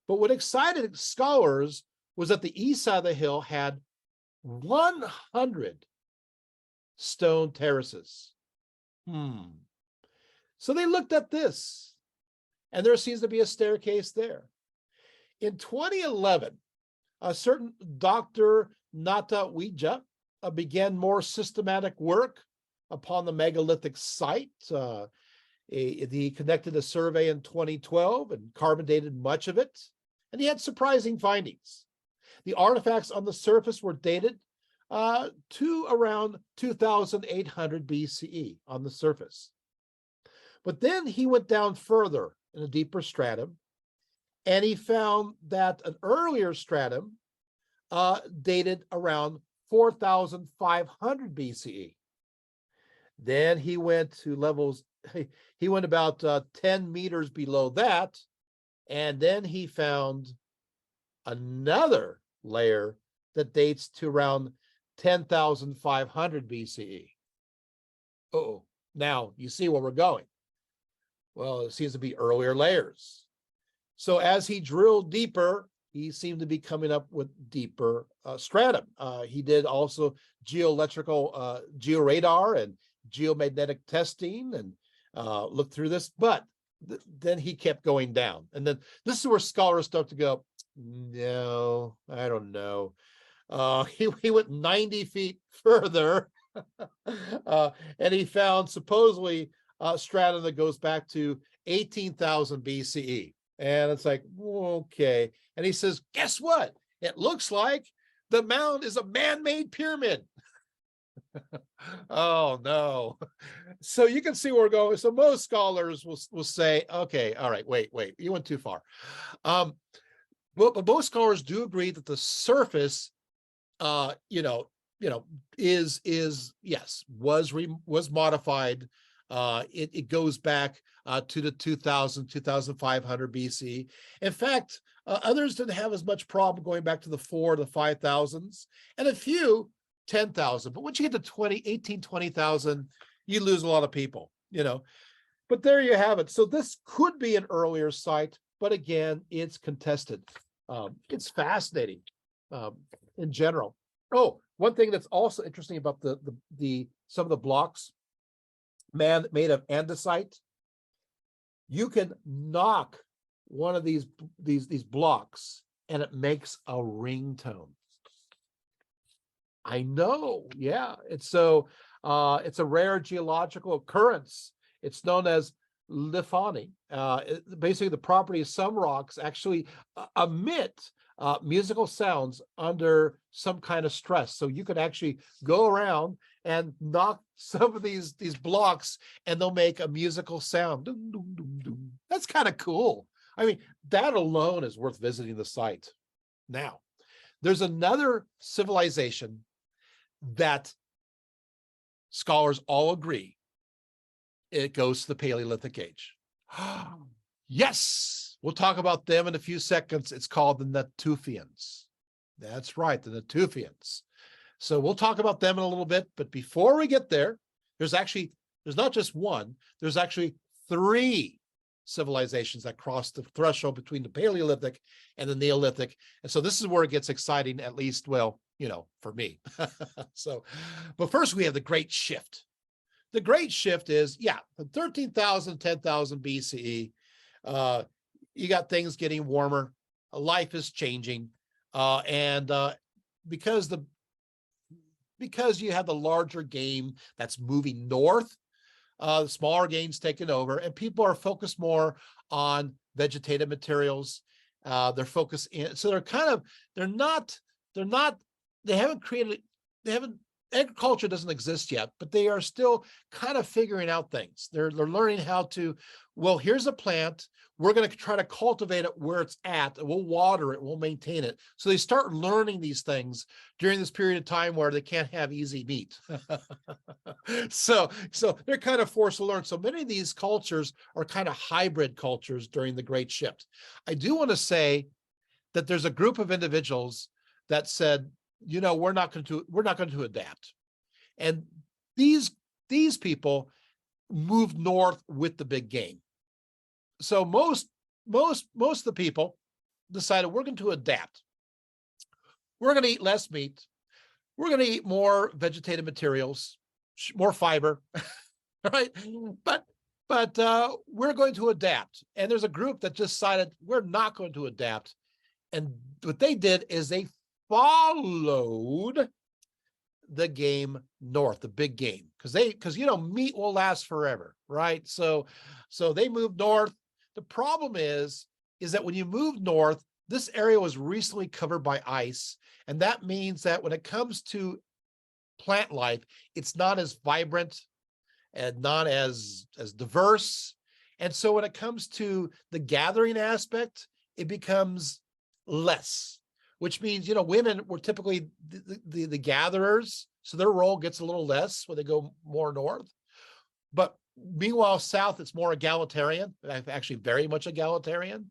But what excited scholars was that the east side of the hill had 100 stone terraces. So they looked at this, and there seems to be a staircase there. In 2011, a certain Dr. Nata Wija began more systematic work upon the megalithic site. He conducted a survey in 2012 and carbon dated much of it, and he had surprising findings. The artifacts on the surface were dated to around 2800 BCE on the surface. But then he went down further in a deeper stratum, and he found that an earlier stratum dated around 4500 BCE. Then he went to levels, he went about 10 meters below that, and then he found another layer that dates to around 10,500 BCE. Uh-oh, now you see where we're going. Well, it seems to be earlier layers. So as he drilled deeper, he seemed to be coming up with deeper stratum. He did also geoelectrical, georadar and geomagnetic testing and looked through this, but then he kept going down. And then this is where scholars start to go, no, I don't know. He went 90 feet further and he found supposedly stratum that goes back to 18,000 BCE. And it's like, okay. And he says, guess what? It looks like the mound is a man-made pyramid. Oh, no. So you can see where we're going. So most scholars will say, okay, all right, wait, you went too far. Well, but most scholars do agree that the surface, was modified. It goes back to the 2500 BC. In fact, others didn't have as much problem going back to the 4,000 to 5,000s, and a few 10,000. But once you get to 18,000, 20,000, you lose a lot of people, But there you have it. So this could be an earlier site, but again, it's contested. It's fascinating in general. Oh, one thing that's also interesting about some of the blocks made of andesite, you can knock one of these blocks and it makes a ringtone. I know, yeah. It's a rare geological occurrence. It's known as lithophony. Basically, the property of some rocks actually emit musical sounds under some kind of stress. So you could actually go around and knock some of these blocks and they'll make a musical sound. Dum, dum, dum, dum. That's kind of cool. I mean, that alone is worth visiting the site. Now, there's another civilization that scholars all agree it goes to the Paleolithic age. Yes, we'll talk about them in a few seconds. It's called the Natufians. That's right, the Natufians. So we'll talk about them in a little bit, but before we get there, there's not just one, there's actually 3 civilizations that cross the threshold between the Paleolithic and the Neolithic. And so this is where it gets exciting, at least, well, for me. So, but first we have the Great Shift. The Great Shift is, from 13,000, 10,000 BCE, you got things getting warmer, life is changing. And because you have the larger game that's moving north, the smaller game's taken over, and people are focused more on vegetative materials. They're focused in, so they haven't created, agriculture doesn't exist yet, but they are still kind of figuring out things. They're learning how to, well, here's a plant, we're going to try to cultivate it where it's at, and we'll water it, we'll maintain it. So they start learning these things during this period of time where they can't have easy meat. So they're kind of forced to learn. So many of these cultures are kind of hybrid cultures during the Great Shift. I do want to say that there's a group of individuals that said, you know, we're not going to adapt. And these people moved north with the big game. So most of the people decided we're going to adapt. We're going to eat less meat. We're going to eat more vegetative materials, more fiber, right? But we're going to adapt. And there's a group that decided we're not going to adapt. And what they did is they followed the game north, the big game, because you know, meat will last forever, right? So they moved north. The problem is that when you move north, this area was recently covered by ice, and that means that when it comes to plant life, it's not as vibrant and not as diverse. And so when it comes to the gathering aspect, it becomes less, which means, you know, women were typically the gatherers, so their role gets a little less when they go more north. But meanwhile, south, it's more egalitarian, actually very much egalitarian.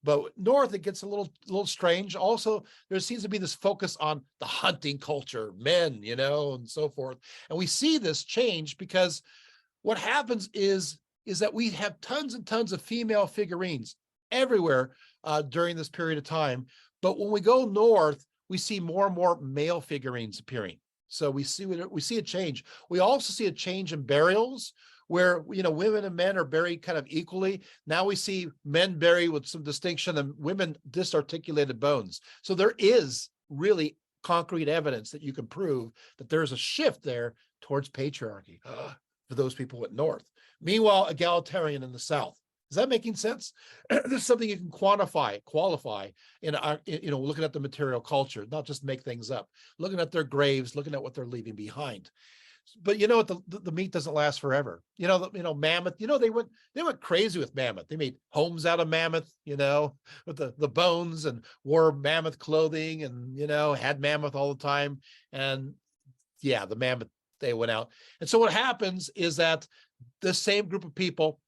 But north, it gets a little strange. Also, there seems to be this focus on the hunting culture, men, you know, and so forth. And we see this change because what happens is that we have tons and tons of female figurines everywhere during this period of time. But when we go north, we see more and more male figurines appearing. So we see a change. We also see a change in burials where, you know, women and men are buried kind of equally. Now we see men buried with some distinction and women disarticulated bones. So there is really concrete evidence that you can prove that there's a shift there towards patriarchy for those people at north. Meanwhile, egalitarian in the south. Is that making sense? This is something you can qualify in you know, looking at the material culture, not just make things up, looking at their graves, looking at what they're leaving behind. But you know what, the meat doesn't last forever. You know, mammoth, you know, they went crazy with mammoth. They made homes out of mammoth, you know, with the bones, and wore mammoth clothing, and, you know, had mammoth all the time. And yeah, the mammoth, they went out. And so what happens is that the same group of people,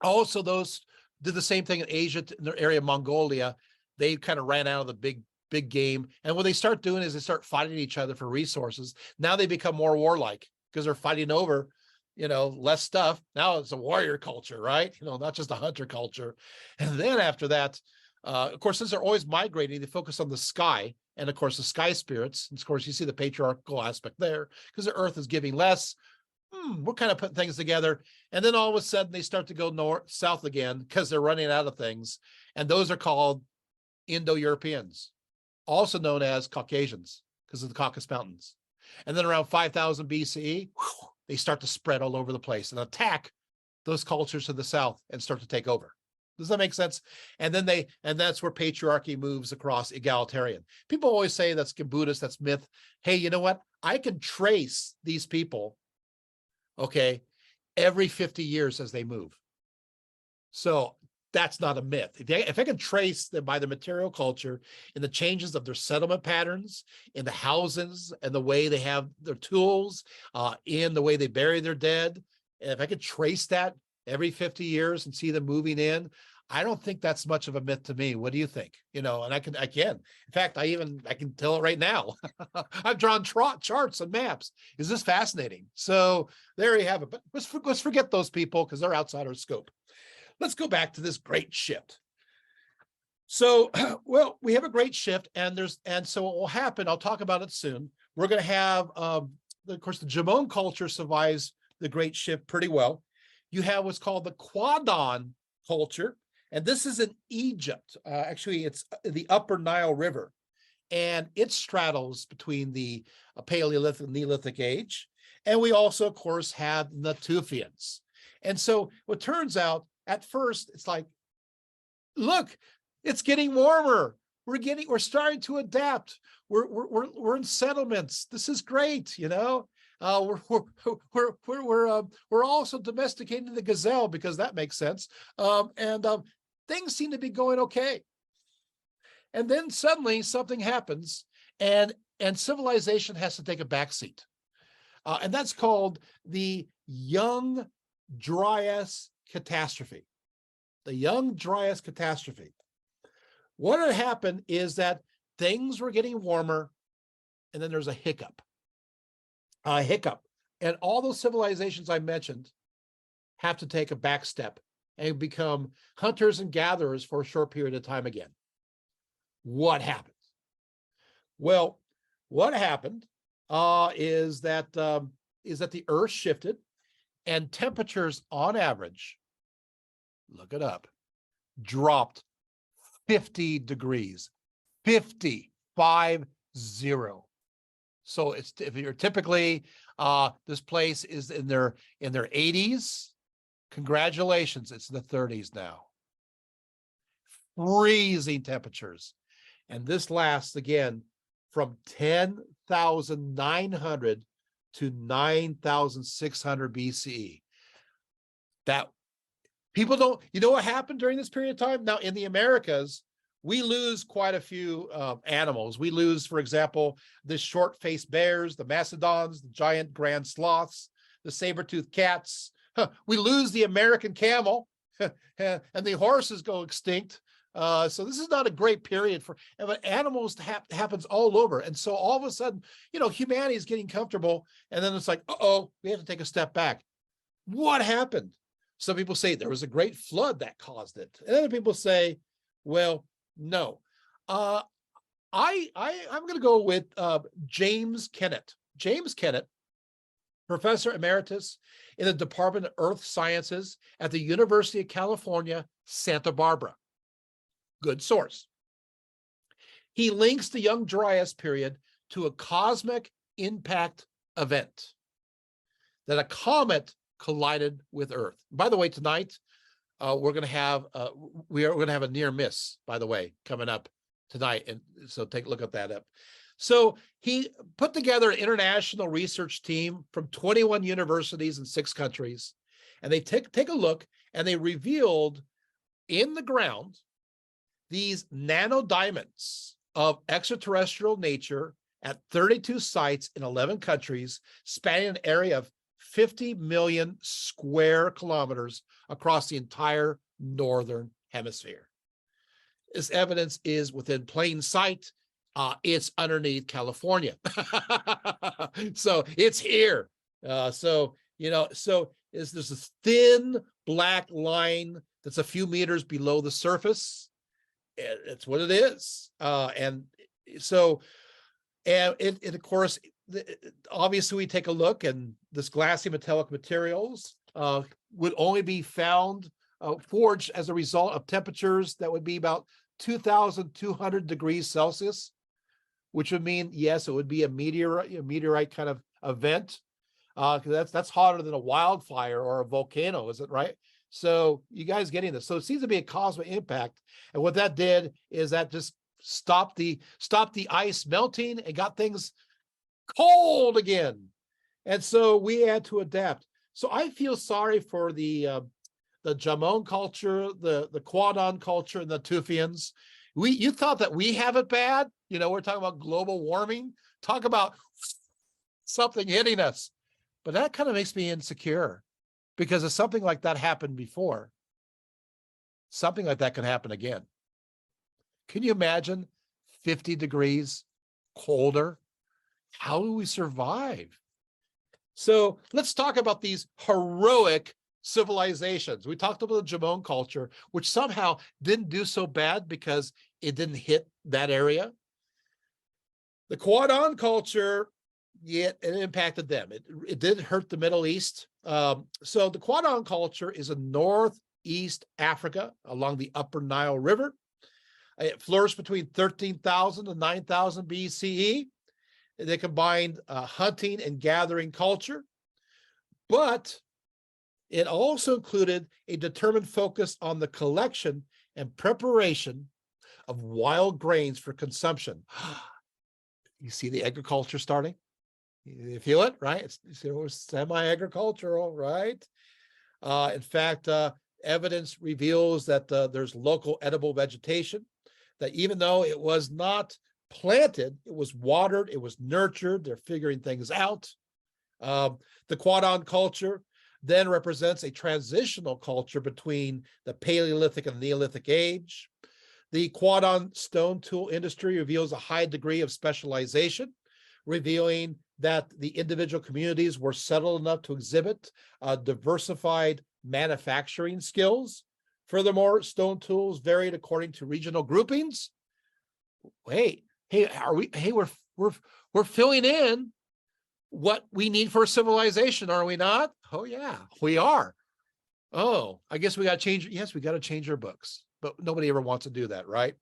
also those did the same thing in Asia, in the area of Mongolia. They kind of ran out of the big game. And what they start doing is they start fighting each other for resources. Now they become more warlike because they're fighting over, you know, less stuff. Now it's a warrior culture, right? You know, not just a hunter culture. And then after that, of course, since they're always migrating, they focus on the sky. And of course, the sky spirits. And of course, you see the patriarchal aspect there because the earth is giving less. We're kind of putting things together. And then all of a sudden they start to go south again because they're running out of things. And those are called Indo-Europeans, also known as Caucasians because of the Caucasus Mountains. And then around 5000 BCE, they start to spread all over the place and attack those cultures to the south and start to take over. Does that make sense? And then that's where patriarchy moves across egalitarian. People always say that's Buddhist, that's myth. Hey, you know what? I can trace these people, okay, every 50 years as they move. So that's not a myth. If I can trace them by the material culture in the changes of their settlement patterns, in the houses and the way they have their tools, in the way they bury their dead, and if I could trace that every 50 years and see them moving in, I don't think that's much of a myth to me. What do you think? You know, and I can. In fact, I can tell it right now. I've drawn charts and maps. Is this fascinating? So there you have it. But let's forget those people because they're outside our scope. Let's go back to this great shift. So, well, we have a great shift, and so what will happen, I'll talk about it soon. We're going to have, of course, the Jamon culture survives the great shift pretty well. You have what's called the Quadon culture, And this is in Egypt. Actually, it's the Upper Nile River. And it straddles between the Paleolithic and Neolithic age. And we also, of course, have the Natufians. And so what turns out, at first, it's like, look, it's getting warmer. We're starting to adapt. We're in settlements. This is great, you know. We're also domesticating the gazelle because that makes sense. Things seem to be going okay. And then suddenly something happens, and civilization has to take a backseat. And that's called the Young Dryas catastrophe. The Young Dryas catastrophe. What had happened is that things were getting warmer, and then there's a hiccup. And all those civilizations I mentioned have to take a back step and become hunters and gatherers for a short period of time again. What happened? Well, what happened is that the Earth shifted, and temperatures on average, look it up, dropped 50 degrees, 50. So if you're typically, this place is in their 80s, congratulations, it's the 30s now. Freezing temperatures. And this lasts again from 10,900 to 9,600 BCE. That people don't, you know what happened during this period of time? Now in the Americas, we lose quite a few animals. We lose, for example, the short-faced bears, the mastodons, the giant grand sloths, the saber-toothed cats. We lose the American camel, and the horses go extinct. So this is not a great period for, but animals happens all over. And so all of a sudden, you know, humanity is getting comfortable, and then it's like, uh-oh, we have to take a step back. What happened? Some people say there was a great flood that caused it. And other people say, well, no. I'm going to go with James Kennett. James Kennett, Professor Emeritus in the Department of Earth Sciences at the University of California, Santa Barbara. Good source. He links the Young Dryas period to a cosmic impact event, that a comet collided with Earth. By the way, tonight we're going to have a near miss, by the way, coming up tonight, and so take a look at that up. So he put together an international research team from 21 universities in 6 countries, and they take a look, and they revealed in the ground these nanodiamonds of extraterrestrial nature at 32 sites in 11 countries, spanning an area of 50 million square kilometers across the entire northern hemisphere. This evidence is within plain sight. It's underneath California. So it's here. So there's this thin black line that's a few meters below the surface. It's what it is. And of course, obviously we take a look, and this glassy metallic materials would only be found forged as a result of temperatures that would be about 2,200 degrees Celsius, which would mean, yes, it would be a meteorite kind of event. That's hotter than a wildfire or a volcano, is it right? So you guys getting this? So it seems to be a cosmic impact, and what that did is that just stopped the ice melting and got things cold again, and so we had to adapt. So I feel sorry for the Jamon culture, the Quadon culture, and the Tufians. You thought that we have it bad? You know, we're talking about global warming. Talk about something hitting us, but that kind of makes me insecure, because if something like that happened before, something like that can happen again. Can you imagine 50 degrees colder? How do we survive? So let's talk about these heroic civilizations. We talked about the Jamon culture, which somehow didn't do so bad because it didn't hit that area. The Quadon culture, yeah, it impacted them. It did hurt the Middle East. So the Quadon culture is a northeast East Africa along the Upper Nile River. It flourished between 13,000 and 9,000 BCE. They combined hunting and gathering culture, but it also included a determined focus on the collection and preparation of wild grains for consumption. You see the agriculture starting? You feel it, right? It's semi-agricultural, right? In fact, evidence reveals that there's local edible vegetation, that even though it was not planted, it was watered, it was nurtured, they're figuring things out. The Quadon culture then represents a transitional culture between the Paleolithic and Neolithic age. The Quadon stone tool industry reveals a high degree of specialization, revealing that the individual communities were settled enough to exhibit diversified manufacturing skills. Furthermore, stone tools varied according to regional groupings. We're filling in what we need for civilization, are we not? Oh yeah, we are. Oh, I guess we got to change. Yes, we got to change our books, but nobody ever wants to do that, right?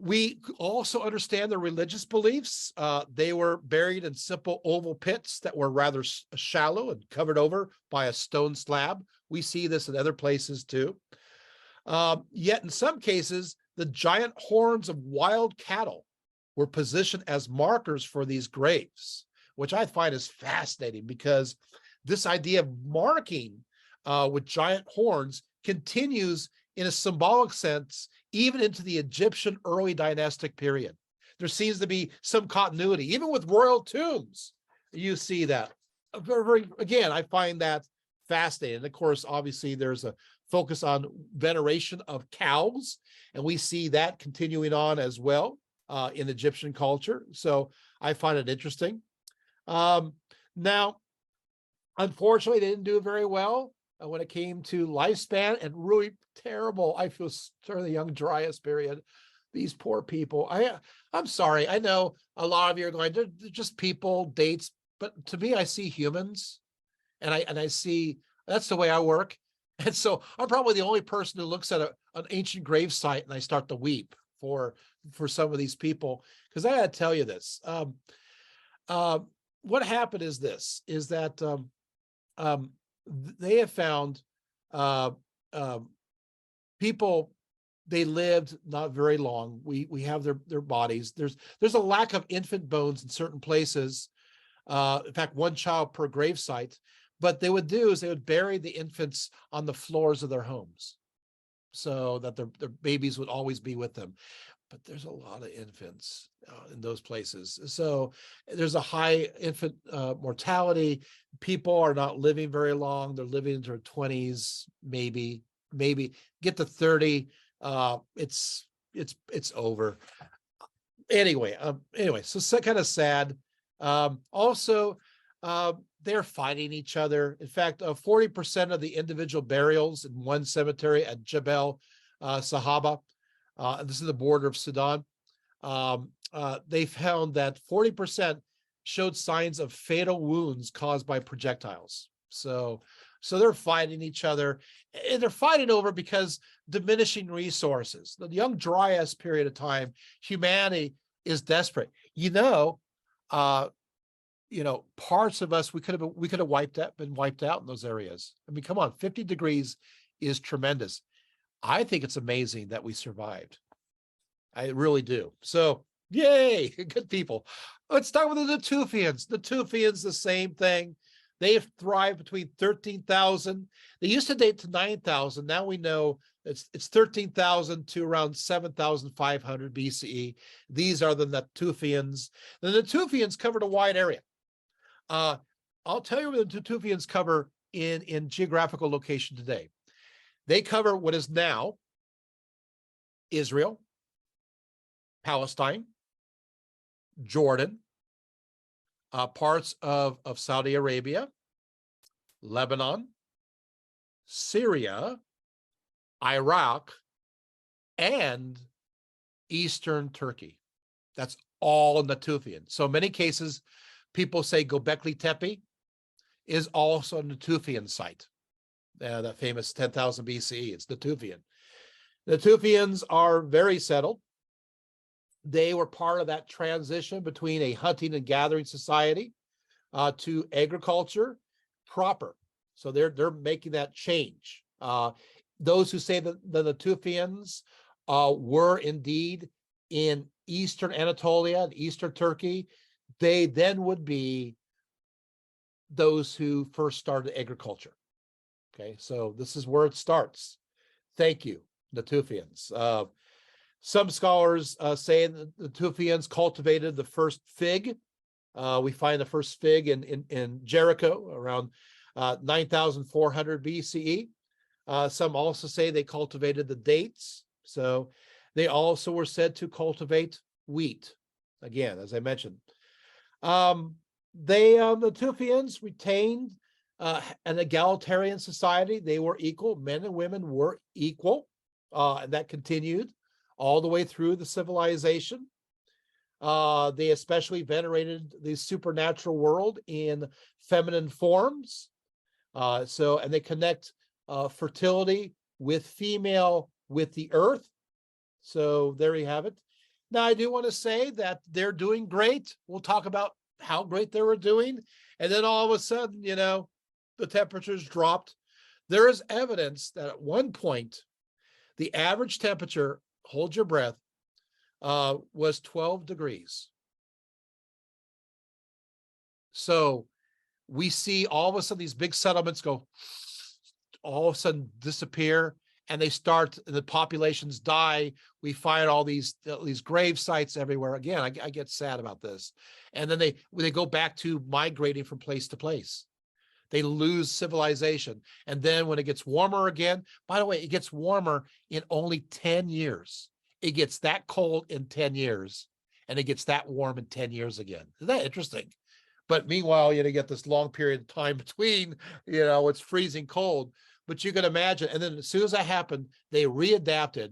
We also understand their religious beliefs. They were buried in simple oval pits that were rather shallow and covered over by a stone slab. We see this in other places too. Yet in some cases, the giant horns of wild cattle were positioned as markers for these graves, which I find is fascinating, because this idea of marking with giant horns continues in a symbolic sense even into the Egyptian early dynastic period. There seems to be some continuity, even with royal tombs. You see that. Again, I find that fascinating. And of course, obviously, there's a focus on veneration of cows, and we see that continuing on as well in Egyptian culture. So I find it interesting. Now, unfortunately, they didn't do very well when it came to lifespan, and really terrible. I feel during the Young Dryas period, these poor people. I'm sorry. I know a lot of you are going, they're just people, dates, but to me, I see humans, and I see that's the way I work. And so I'm probably the only person who looks at an ancient grave site and I start to weep for some of these people, because I got to tell you this. What happened is this: is that they have found people, they lived not very long. We have their bodies. There's a lack of infant bones in certain places. In fact, one child per grave site. But they would do is they would bury the infants on the floors of their homes, so that their babies would always be with them. But there's a lot of infants in those places. So there's a high infant mortality. People are not living very long. They're living into their 20s, maybe get to 30. It's over. Anyway, so kind of sad. Also, they're fighting each other. In fact, 40% of the individual burials in one cemetery at Jebel Sahaba, this is the border of Sudan, they found that 40% showed signs of fatal wounds caused by projectiles. So they're fighting each other, and they're fighting over because diminishing resources. The Young Dryas period of time, humanity is desperate. Parts of us, we could have been wiped out in those areas. I mean, come on, 50 degrees is tremendous. I think it's amazing that we survived. I really do. So, yay, good people. Let's start with the Natufians. The Natufians, the same thing. They've thrived between 13,000. They used to date to 9,000. Now we know it's 13,000 to around 7,500 BCE. These are the Natufians. The Natufians covered a wide area. I'll tell you what the Natufians cover in geographical location today. They cover what is now Israel, Palestine, Jordan, parts of Saudi Arabia, Lebanon, Syria, Iraq, and Eastern Turkey. That's all Natufian. So in many cases, people say Göbekli Tepe is also a Natufian site. that famous 10,000 BCE. It's Natufian. Natufians are very settled. They were part of that transition between a hunting and gathering society to agriculture proper. So they're making that change. Those who say that the Natufians were indeed in Eastern Anatolia and Eastern Turkey, they then would be those who first started agriculture. Okay, so this is where it starts. Thank you, Natufians. Some scholars say that the Natufians cultivated the first fig. We find the first fig in Jericho around 9,400 BCE. Some also say they cultivated the dates. So they also were said to cultivate wheat. Again, as I mentioned. The Natufians retained an egalitarian society. They were equal. Men and women were equal. And that continued all the way through the civilization. They especially venerated the supernatural world in feminine forms. And they connect fertility with female with the earth. So there you have it. Now, I do want to say that they're doing great. We'll talk about how great they were doing. And then all of a sudden, you know, the temperatures dropped. There is evidence that at one point, the average temperature, hold your breath, was 12 degrees. So we see all of a sudden these big settlements go, all of a sudden disappear, and they start, the populations die. We find all these grave sites everywhere. Again, I get sad about this. And then they go back to migrating from place to place. They lose civilization. And then when it gets warmer again, by the way, it gets warmer in only 10 years. It gets that cold in 10 years, and it gets that warm in 10 years again. Isn't that interesting? But meanwhile, you get this long period of time between, it's freezing cold. But you can imagine, and then as soon as that happened, they readapted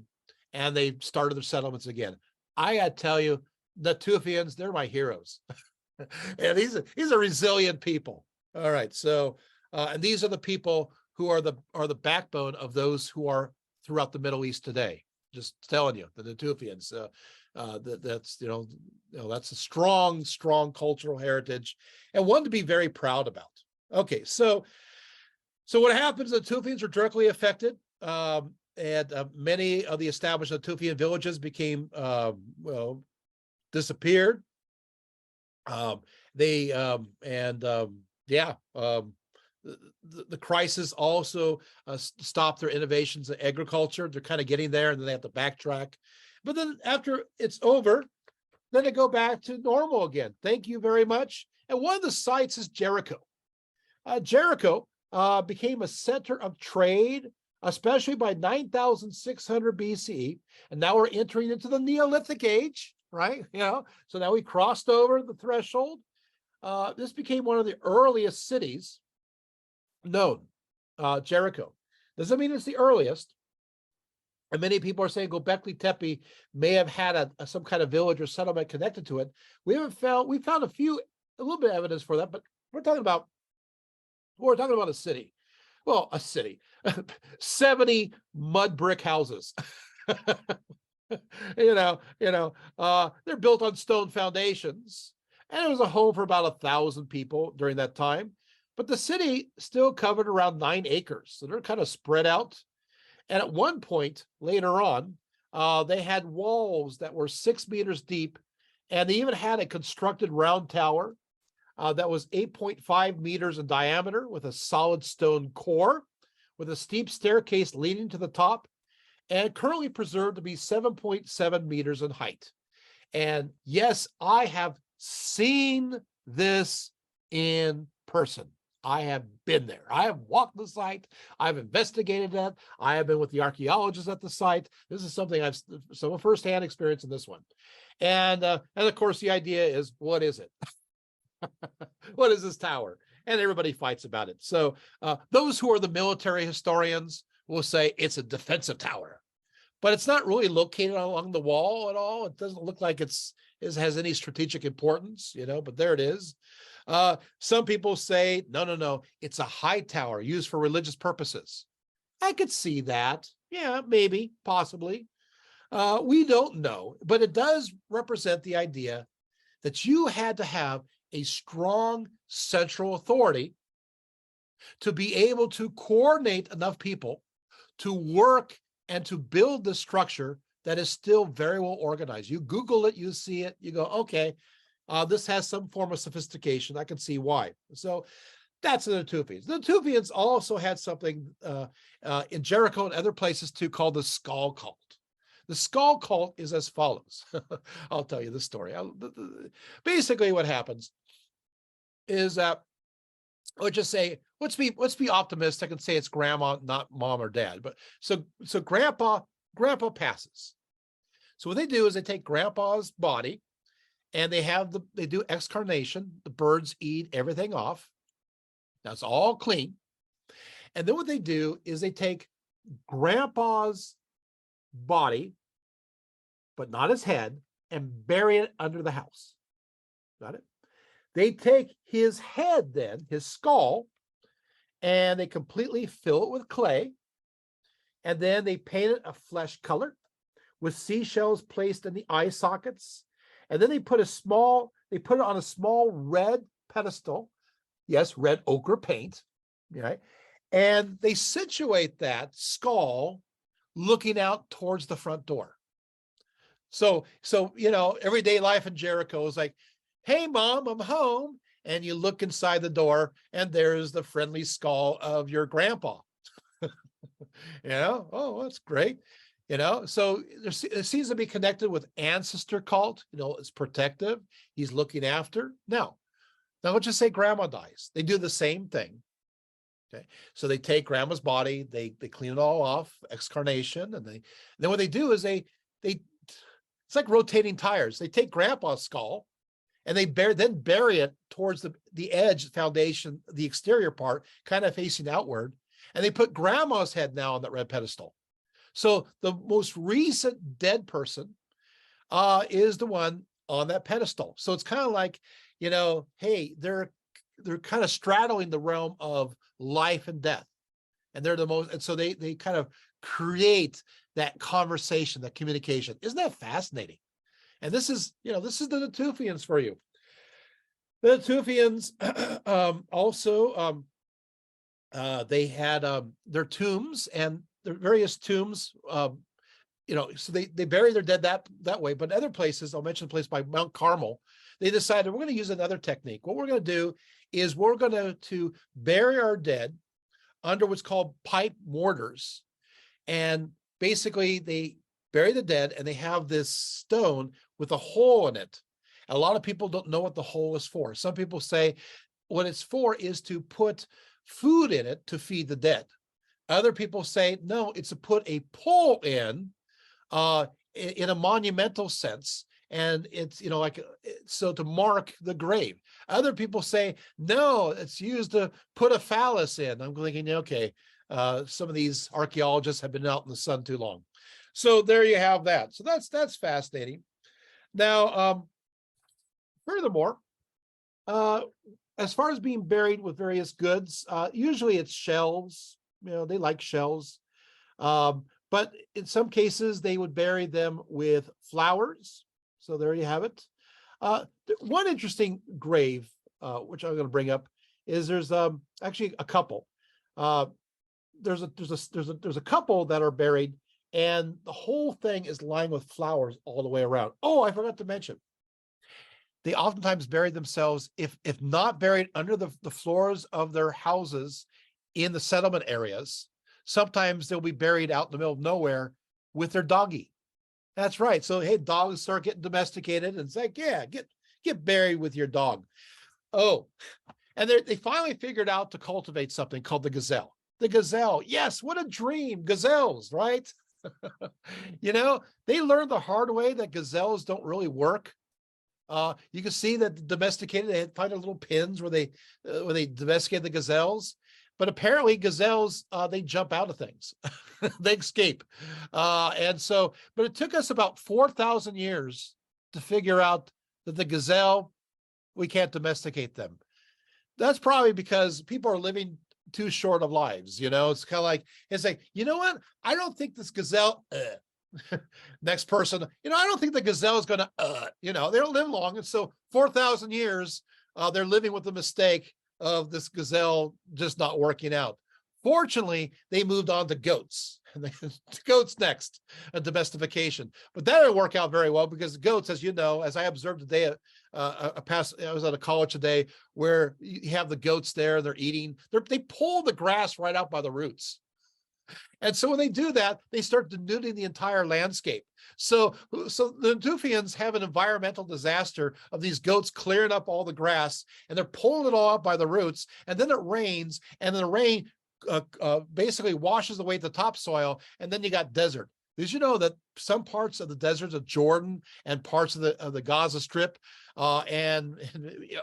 and they started their settlements again. I got to tell you, Natufians, they're my heroes. And these are resilient people. All right, so and these are the people who are the backbone of those who are throughout the Middle East today. Just telling you, the Natufians. That's a strong cultural heritage, and one to be very proud about. Okay, so what happens? The Natufians are directly affected, and many of the established Natufian villages became disappeared. The crisis also stopped their innovations in agriculture. They're kind of getting there, and then they have to backtrack. But then after it's over, then they go back to normal again. Thank you very much. And one of the sites is Jericho. Jericho became a center of trade, especially by 9,600 BCE. And now we're entering into the Neolithic age, right? So now we crossed over the threshold. This became one of the earliest cities known, Jericho. Doesn't mean it's the earliest. And many people are saying Göbekli Tepe may have had some kind of village or settlement connected to it. We found a little bit of evidence for that, but we're talking about a city. Well, a city, 70 mud brick houses. They're built on stone foundations. And it was a home for about 1,000 people during that time. But the city still covered around 9 acres. So they're kind of spread out. And at one point later on, they had walls that were 6 meters deep. And they even had a constructed round tower that was 8.5 meters in diameter with a solid stone core, with a steep staircase leading to the top, and currently preserved to be 7.7 meters in height. And yes, I have seen this in person. I have been there. I have walked the site. I've investigated that. I have been with the archaeologists at the site. This is something I've some firsthand experience in this one. And of course, the idea is, what is it? What is this tower? And everybody fights about it. So those who are the military historians will say it's a defensive tower. but it's not really located along the wall at all. It doesn't look like it has any strategic importance, but there it is. Some people say, no, it's a high tower used for religious purposes. I could see that. Yeah, maybe, possibly. We don't know, but it does represent the idea that you had to have a strong central authority to be able to coordinate enough people to work and to build the structure that is still very well organized. You Google it, you see it, you go, okay, this has some form of sophistication. I can see why. So that's the Natufians. The Natufians also had something in Jericho and other places too called the skull cult. The skull cult is as follows. I'll tell you the story. Basically, what happens is that, let's just say, let's be optimistic and say it's grandma, not mom or dad. But so grandpa passes. So what they do is they take grandpa's body and they do excarnation. The birds eat everything off. That's all clean. And then what they do is they take grandpa's body, but not his head, and bury it under the house. Got it? They take his head then, his skull, and they completely fill it with clay. And then they paint it a flesh color with seashells placed in the eye sockets. And then they put it on a small red pedestal. Yes, red ochre paint. Right? And they situate that skull looking out towards the front door. So everyday life in Jericho is like, hey, Mom, I'm home. And you look inside the door and there's the friendly skull of your grandpa. Oh, that's great. So it seems to be connected with ancestor cult. It's protective. He's looking after. Now let's just say grandma dies. They do the same thing. Okay. So they take grandma's body, they clean it all off, excarnation. And then what they do is it's like rotating tires. They take grandpa's skull and they bury it towards the edge, foundation, the exterior part, kind of facing outward. And they put grandma's head now on that red pedestal. So the most recent dead person is the one on that pedestal. So it's kind of like, hey, they're kind of straddling the realm of life and death. And they're the most, and so they kind of create that conversation, that communication. Isn't that fascinating? And this is the Natufians for you. The Natufians also, they had their tombs and their various tombs, so they bury their dead that way. But other places, I'll mention a place by Mount Carmel, they decided we're going to use another technique. What we're going to do is we're going to bury our dead under what's called pipe mortars. And basically they bury the dead and they have this stone with a hole in it. A lot of people don't know what the hole is for. Some people say what it's for is to put food in it to feed the dead. Other people say, no, it's to put a pole in a monumental sense. And it's, so to mark the grave. Other people say, no, it's used to put a phallus in. I'm thinking, okay, some of these archaeologists have been out in the sun too long. So there you have that. So that's fascinating. Now, furthermore, as far as being buried with various goods, usually it's shells. They like shells. But in some cases, they would bury them with flowers. So there you have it. One interesting grave, which I'm going to bring up, is there's actually a couple. There's a couple that are buried, and the whole thing is lined with flowers all the way around. Oh, I forgot to mention, they oftentimes bury themselves, if not buried under the floors of their houses in the settlement areas. Sometimes they'll be buried out in the middle of nowhere with their doggy. That's right. So, hey, dogs start getting domesticated, and it's like, yeah, get buried with your dog. Oh, and they finally figured out to cultivate something called the gazelle. The gazelle, yes, what a dream. Gazelles, right? They learned the hard way that gazelles don't really work. You can see that domesticated, they had find little pins where they domesticated the gazelles. But apparently gazelles, they jump out of things. They escape. And so, but it took us about 4,000 years to figure out that the gazelle, we can't domesticate them. That's probably because people are living too short of lives. It's kind of like, it's like, you know what? I don't think this gazelle, next person, I don't think the gazelle is going to, they don't live long. And so 4,000 years, they're living with the mistake of this gazelle just not working out. Fortunately, they moved on to goats, and goats next, a domestication. But that didn't work out very well because goats, as you know, as I observed today, I was at a college today where you have the goats there, they're eating, they pull the grass right out by the roots. And so when they do that, they start denuding the entire landscape. So the Natufians have an environmental disaster of these goats clearing up all the grass, and they're pulling it all out by the roots. And then it rains, and the rain basically washes away the topsoil, and then you got desert. Did you know that some parts of the deserts of Jordan and parts of the Gaza Strip and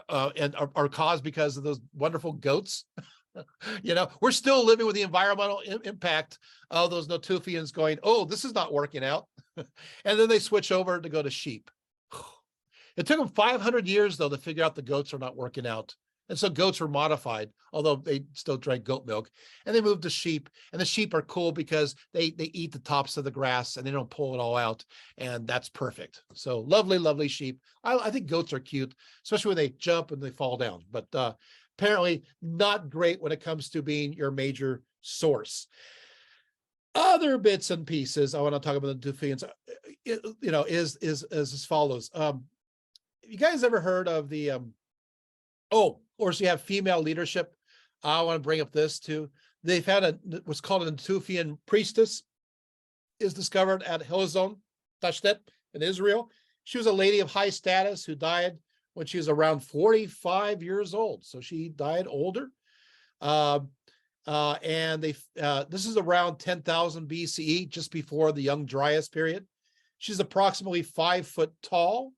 are caused because of those wonderful goats? We're still living with the environmental impact of those Natufians going, oh, this is not working out. And then they switch over to go to sheep. It took them 500 years, though, to figure out the goats are not working out. And so goats were modified, although they still drank goat milk. And they moved to sheep. And the sheep are cool because they eat the tops of the grass and they don't pull it all out. And that's perfect. So lovely, lovely sheep. I think goats are cute, especially when they jump and they fall down. But apparently not great when it comes to being your major source. Other bits and pieces I want to talk about the Natufians, is as follows. You guys ever heard of the, or so you have female leadership. I want to bring up this too. They've had what's called a Natufian priestess is discovered at Hillzone, Tashtet in Israel. She was a lady of high status who died when she was around 45 years old. So she died older. And this is around 10,000 BCE, just before the Young Dryas period. She's approximately 5 foot tall.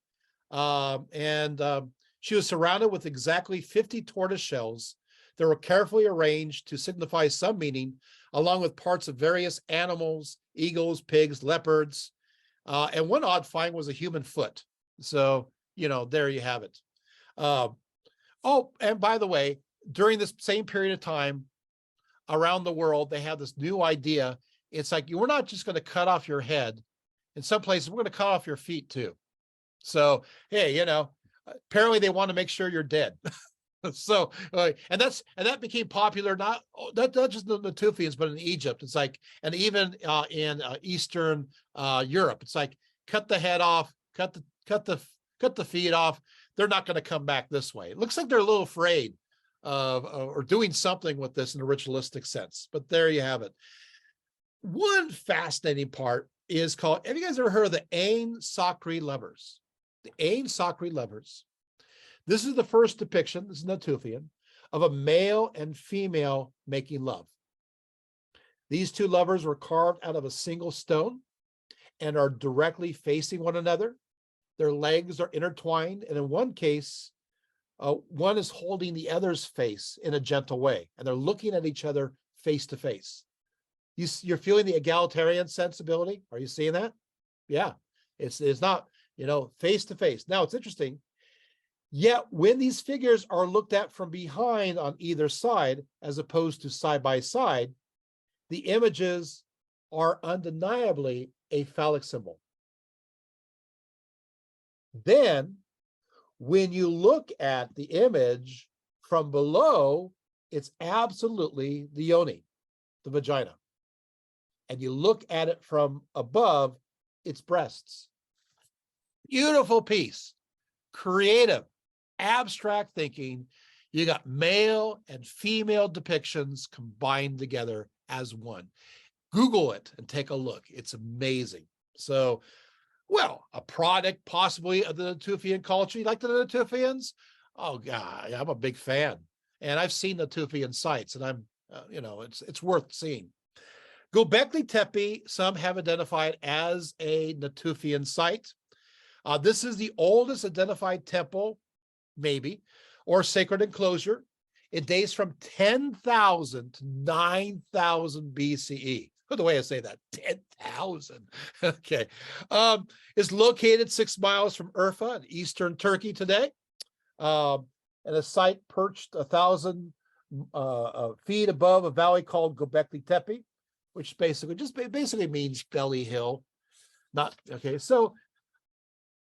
She was surrounded with exactly 50 tortoise shells that were carefully arranged to signify some meaning, along with parts of various animals, eagles, pigs, leopards. And one odd find was a human foot. So, there you have it. And by the way, during this same period of time around the world, they have this new idea. It's like, we're not just going to cut off your head. In some places, we're going to cut off your feet too. So, hey, apparently they want to make sure you're dead. So, and that became popular, not just the Natufians, but in Egypt. It's like, and even in Eastern Europe, it's like, cut the head off, cut the feet off. They're not going to come back this way. It looks like they're a little afraid of or doing something with this in a ritualistic sense. But there you have it. One fascinating part is called, have you guys ever heard of the Ain Sakri lovers? The Ain Sakri lovers. This is the first depiction, this is Natufian, of a male and female making love. These two lovers were carved out of a single stone and are directly facing one another. Their legs are intertwined, and in one case, one is holding the other's face in a gentle way, and they're looking at each other face to face. You're feeling the egalitarian sensibility? Are you seeing that? Yeah, it's not, face to face. Now, it's interesting. Yet when these figures are looked at from behind on either side, as opposed to side by side, the images are undeniably a phallic symbol. Then, when you look at the image from below, it's absolutely the yoni, the vagina. And you look at it from above, it's breasts. Beautiful piece, creative, abstract thinking. You got male and female depictions combined together as one. Google it and take a look. It's amazing. So, well, a product possibly of the Natufian culture. You like the Natufians? Oh God, I'm a big fan. And I've seen Natufian sites, and I'm, it's worth seeing. Göbekli Tepe, some have identified as a Natufian site. This is the oldest identified temple, maybe, or sacred enclosure It dates from 10,000 to 9,000 BCE. The way I say that, 10,000. Okay. It's located 6 miles from Urfa in eastern Turkey today. And a site perched 1,000 feet above a valley called Göbekli Tepe, which basically means belly hill. Not okay. So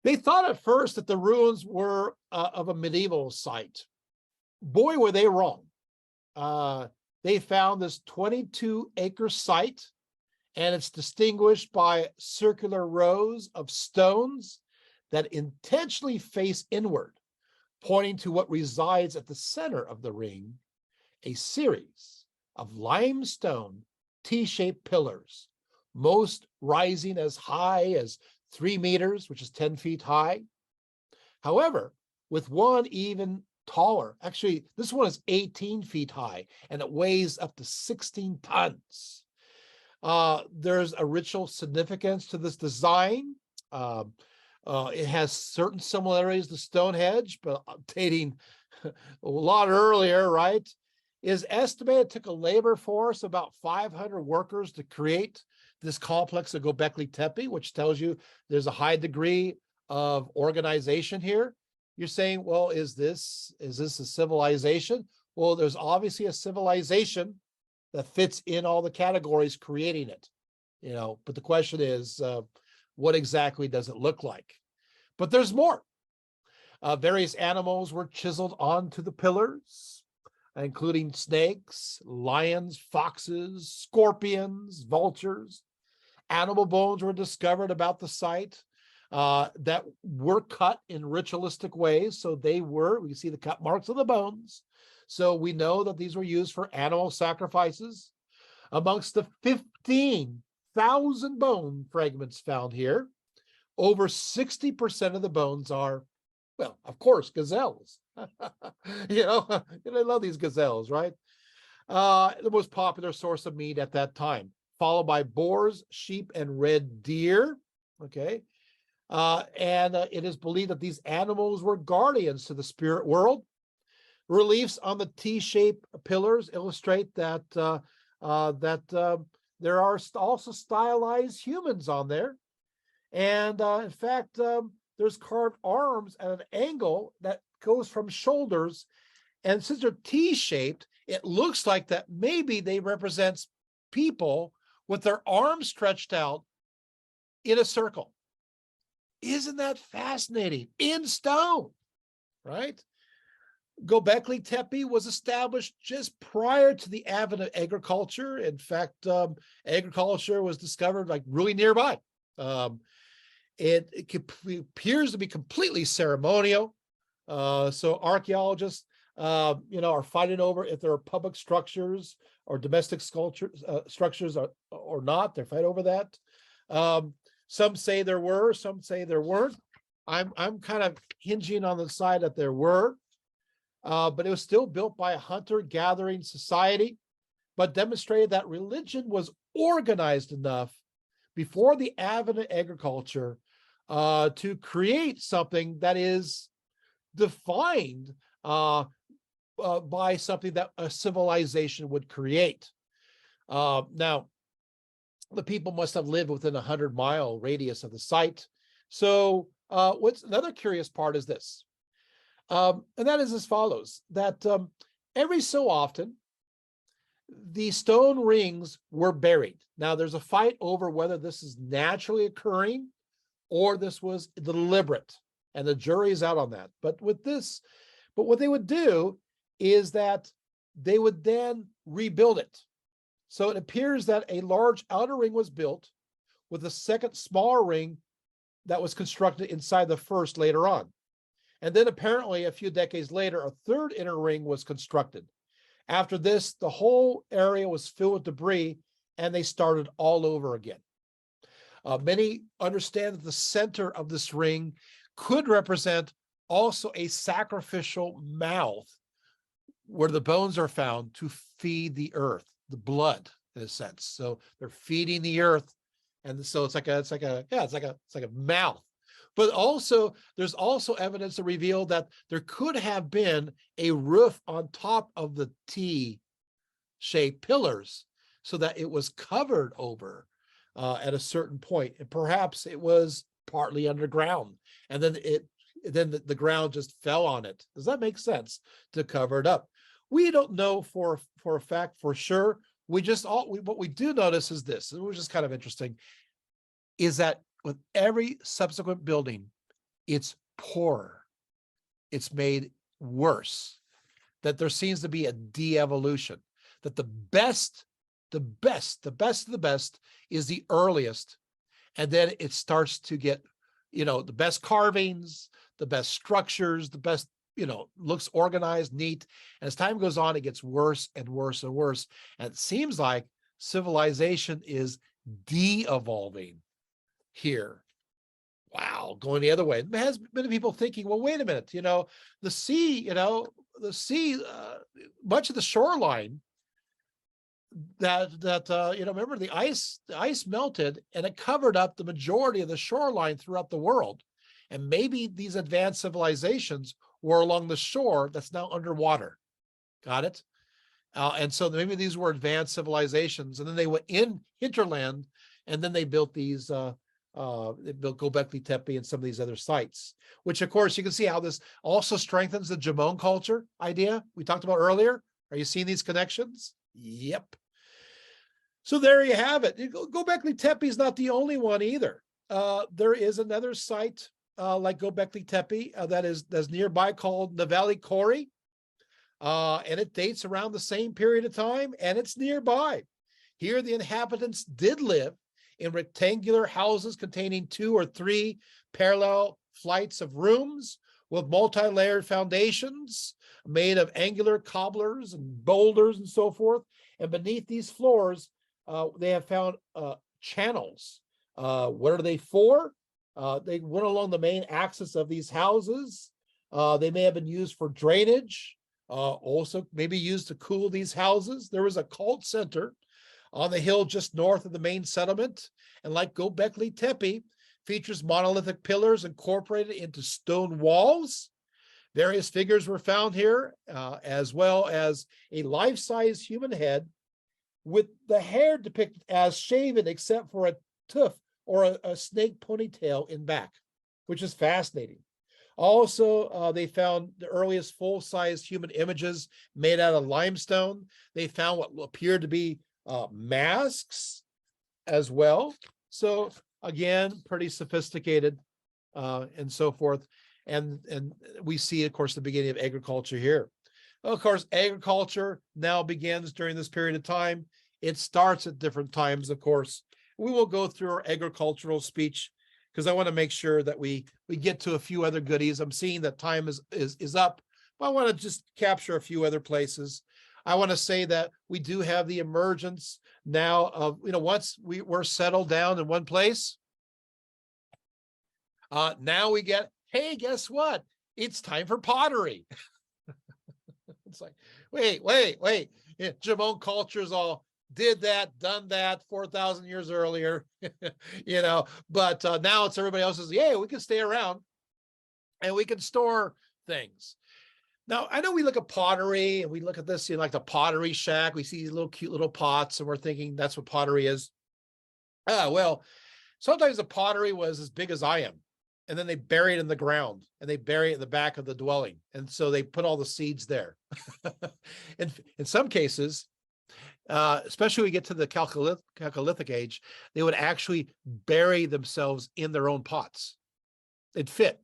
they thought at first that the ruins were of a medieval site. Boy, were they wrong. They found this 22-acre site, and it's distinguished by circular rows of stones that intentionally face inward, pointing to what resides at the center of the ring, a series of limestone T-shaped pillars, most rising as high as 3 meters, which is 10 feet high. However, with one even taller, actually, this one is 18 feet high, and it weighs up to 16 tons. There's a ritual significance to this design. It has certain similarities to Stonehenge, but dating a lot earlier, right? Is estimated it took a labor force about 500 workers to create this complex of Göbekli Tepe, which tells you there's a high degree of organization here. You're saying, well, is this a civilization? Well, there's obviously a civilization that fits in all the categories creating it, but the question is, what exactly does it look like? But there's more. Various animals were chiseled onto the pillars, including snakes, lions, foxes, scorpions, vultures. Animal bones were discovered about the site that were cut in ritualistic ways. So we can see the cut marks of the bones. So we know that these were used for animal sacrifices. Amongst the 15,000 bone fragments found here, over 60% of the bones are, well, of course, gazelles. They love these gazelles, right? The most popular source of meat at that time, followed by boars, sheep, and red deer. Okay. And it is believed that these animals were guardians to the spirit world. Reliefs on the T-shaped pillars illustrate that there are also stylized humans on there. And in fact, there's carved arms at an angle that goes from shoulders. And since they're T-shaped, it looks like that maybe they represent people with their arms stretched out in a circle. Isn't that fascinating? In stone, right? Göbekli Tepe was established just prior to the advent of agriculture. In fact, agriculture was discovered like really nearby. It appears to be completely ceremonial. So archaeologists, are fighting over if there are public structures or domestic structures or not. They're fighting over that. Some say there were, some say there weren't. I'm kind of hinging on the side that there were. But it was still built by a hunter-gathering society, but demonstrated that religion was organized enough before the advent of agriculture to create something that is defined by something that a civilization would create. Now, the people must have lived within a 100-mile radius of the site. So what's another curious part is this. And that is as follows, that every so often, the stone rings were buried. Now, there's a fight over whether this is naturally occurring or this was deliberate, and the jury is out on that. But what they would do is that they would then rebuild it. So it appears that a large outer ring was built with a second smaller ring that was constructed inside the first later on. And then apparently a few decades later, a third inner ring was constructed. After this, the whole area was filled with debris and they started all over again. Many understand that the center of this ring could represent also a sacrificial mouth where the bones are found to feed the earth, the blood in a sense. So they're feeding the earth. And so it's like a mouth But also, there's also evidence to reveal that there could have been a roof on top of the T-shaped pillars so that it was covered over at a certain point. And perhaps it was partly underground. And then the ground just fell on it. Does that make sense? To cover it up. We don't know for a fact, for sure. What we do notice is this, which is kind of interesting, is that with every subsequent building, it's poorer. It's made worse. That there seems to be a de-evolution. That the best of the best is the earliest. And then it starts to get, the best carvings, the best structures, the best, looks organized, neat. And as time goes on, it gets worse and worse and worse. And it seems like civilization is de-evolving here. Wow, going the other way. It has many people thinking, well, wait a minute, the sea, much of the shoreline remember the ice melted and it covered up the majority of the shoreline throughout the world. And maybe these advanced civilizations were along the shore that's now underwater. Got it? And so maybe these were advanced civilizations, and then they went in hinterland, and then they built these, they built Göbekli Tepe and some of these other sites, which of course you can see how this also strengthens the Jomon culture idea we talked about earlier. Are you seeing these connections? Yep. So there you have it. Göbekli Tepe is not the only one either. There is another site like Göbekli Tepe that's nearby called Navali Kori. And it dates around the same period of time, and it's nearby. Here, the inhabitants did live in rectangular houses containing 2 or 3 parallel flights of rooms with multi-layered foundations made of angular cobblers and boulders and so forth. And beneath these floors, they have found channels. What are they for? They went along the main axis of these houses. They may have been used for drainage, also maybe used to cool these houses. There was a cult center on the hill just north of the main settlement. And like Göbekli Tepe, features monolithic pillars incorporated into stone walls. Various figures were found here, as well as a life-size human head with the hair depicted as shaven except for a tuft or a snake ponytail in back, which is fascinating. Also, they found the earliest full-size human images made out of limestone. They found what appeared to be masks as well. So again, pretty sophisticated and so forth. And we see, of course, the beginning of agriculture here. Of course, agriculture now begins during this period of time. It starts at different times, of course. We will go through our agricultural speech because I want to make sure that we get to a few other goodies. I'm seeing that time is up, but I want to just capture a few other places. I want to say that we do have the emergence now of, once we're settled down in one place, now we get, hey, guess what? It's time for pottery. It's like, wait. Yeah, Jomon cultures all did that, done that 4,000 years earlier, but now it's everybody else says, yeah, we can stay around and we can store things. Now, I know we look at pottery and we look at this, like the pottery shack. We see these little cute little pots and we're thinking that's what pottery is. Well, sometimes the pottery was as big as I am. And then they bury it in the ground and they bury it in the back of the dwelling. And so they put all the seeds there. And in some cases, especially when we get to the Chalcolithic age, they would actually bury themselves in their own pots. It'd fit.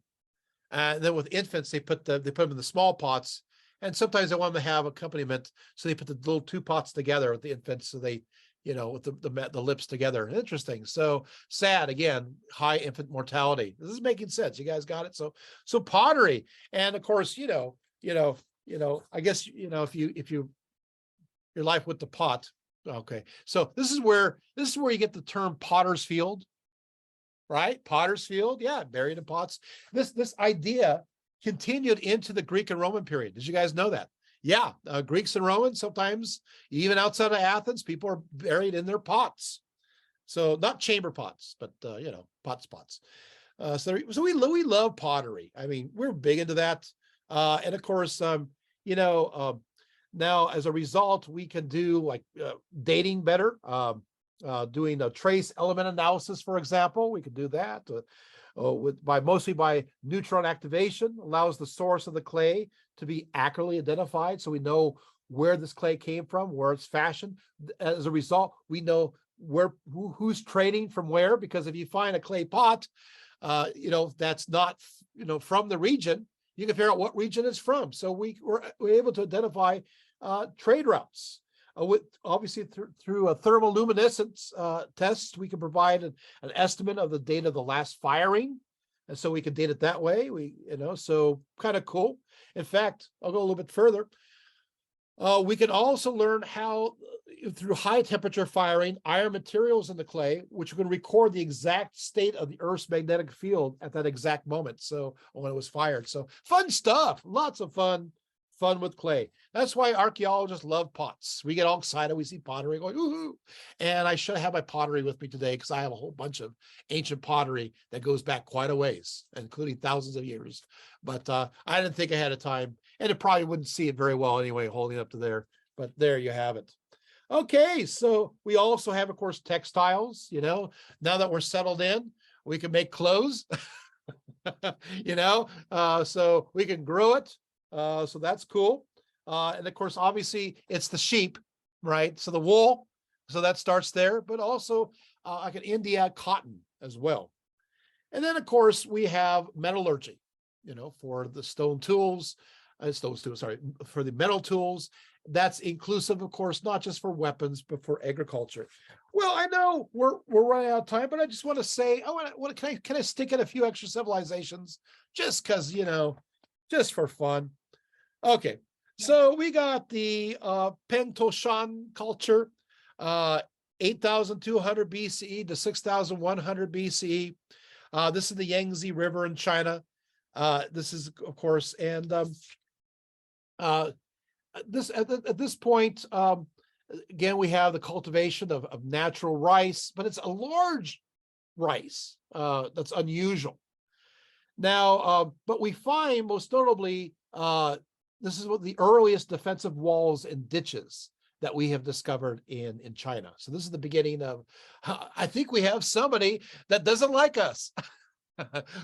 And then with infants, they put them in the small pots, and sometimes they want them to have accompaniment, so they put the little 2 pots together with the infants, so they, with the lips together. Interesting. So sad again, high infant mortality. This is making sense. You guys got it. So pottery, and of course, I guess if you your life with the pot. Okay, so this is where you get the term potter's field. Right? Potter's field. Yeah. Buried in pots. This idea continued into the Greek and Roman period. Did you guys know that? Yeah. Greeks and Romans, sometimes even outside of Athens, people are buried in their pots. So not chamber pots, but, pots. So we love pottery. I mean, we're big into that. And of course, now as a result, we can do like dating better, doing a trace element analysis, for example. We could do that mostly by neutron activation, allows the source of the clay to be accurately identified, so we know where this clay came from, where it's fashioned. As a result, we know who's trading from where, because if you find a clay pot, that's not, from the region, you can figure out what region it's from. So we're able to identify trade routes. Obviously through a thermoluminescence tests, we can provide an estimate of the date of the last firing. And so we can date it that way. So kind of cool. In fact, I'll go a little bit further. We can also learn how, through high temperature firing, iron materials in the clay, which can record the exact state of the Earth's magnetic field at that exact moment. So when it was fired. So fun stuff, lots of fun with clay. That's why archaeologists love pots. We get all excited. We see pottery going, ooh. And I should have my pottery with me today, because I have a whole bunch of ancient pottery that goes back quite a ways, including thousands of years. But I didn't think ahead of time, and it probably wouldn't see it very well anyway, holding up to there. But there you have it. Okay, so we also have, of course, textiles. Now that we're settled in, we can make clothes. So we can grow it. So that's cool. And of course, obviously, it's the sheep, right? So the wool, so that starts there, but also like in India, cotton as well. And then, of course, we have metallurgy, for the stone tools, for the metal tools. That's inclusive, of course, not just for weapons, but for agriculture. Well, I know we're running out of time, but I just want to say, can I stick in a few extra civilizations just because, just for fun. Okay, so we got the Pentoshan culture, 8,200 BCE to 6,100 BCE. This is the Yangtze River in China. This is, of course, and this at this point, again, we have the cultivation of natural rice, but it's a large rice that's unusual. Now, but we find most notably, this is what the earliest defensive walls and ditches that we have discovered in China. So this is the beginning of, I think we have somebody that doesn't like us.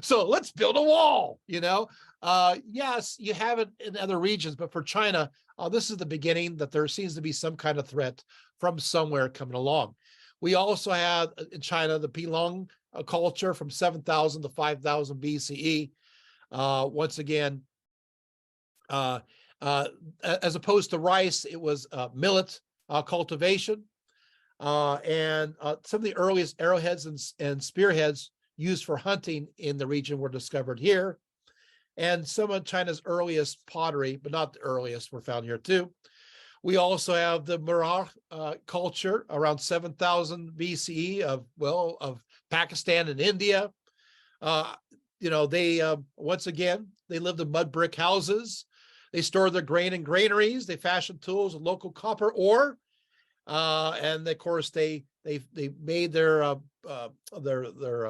So let's build a wall, Yes, you have it in other regions, but for China, this is the beginning that there seems to be some kind of threat from somewhere coming along. We also have in China the Pilong culture from 7,000 to 5,000 BCE. Once again, as opposed to rice, it was millet cultivation. And some of the earliest arrowheads and spearheads used for hunting in the region were discovered here. And some of China's earliest pottery, but not the earliest, were found here too. We also have the Murah culture around 7,000 BCE of Pakistan and India. They once again, they lived in mud brick houses. They stored their grain in granaries. They fashioned tools with local copper ore, and of course they made their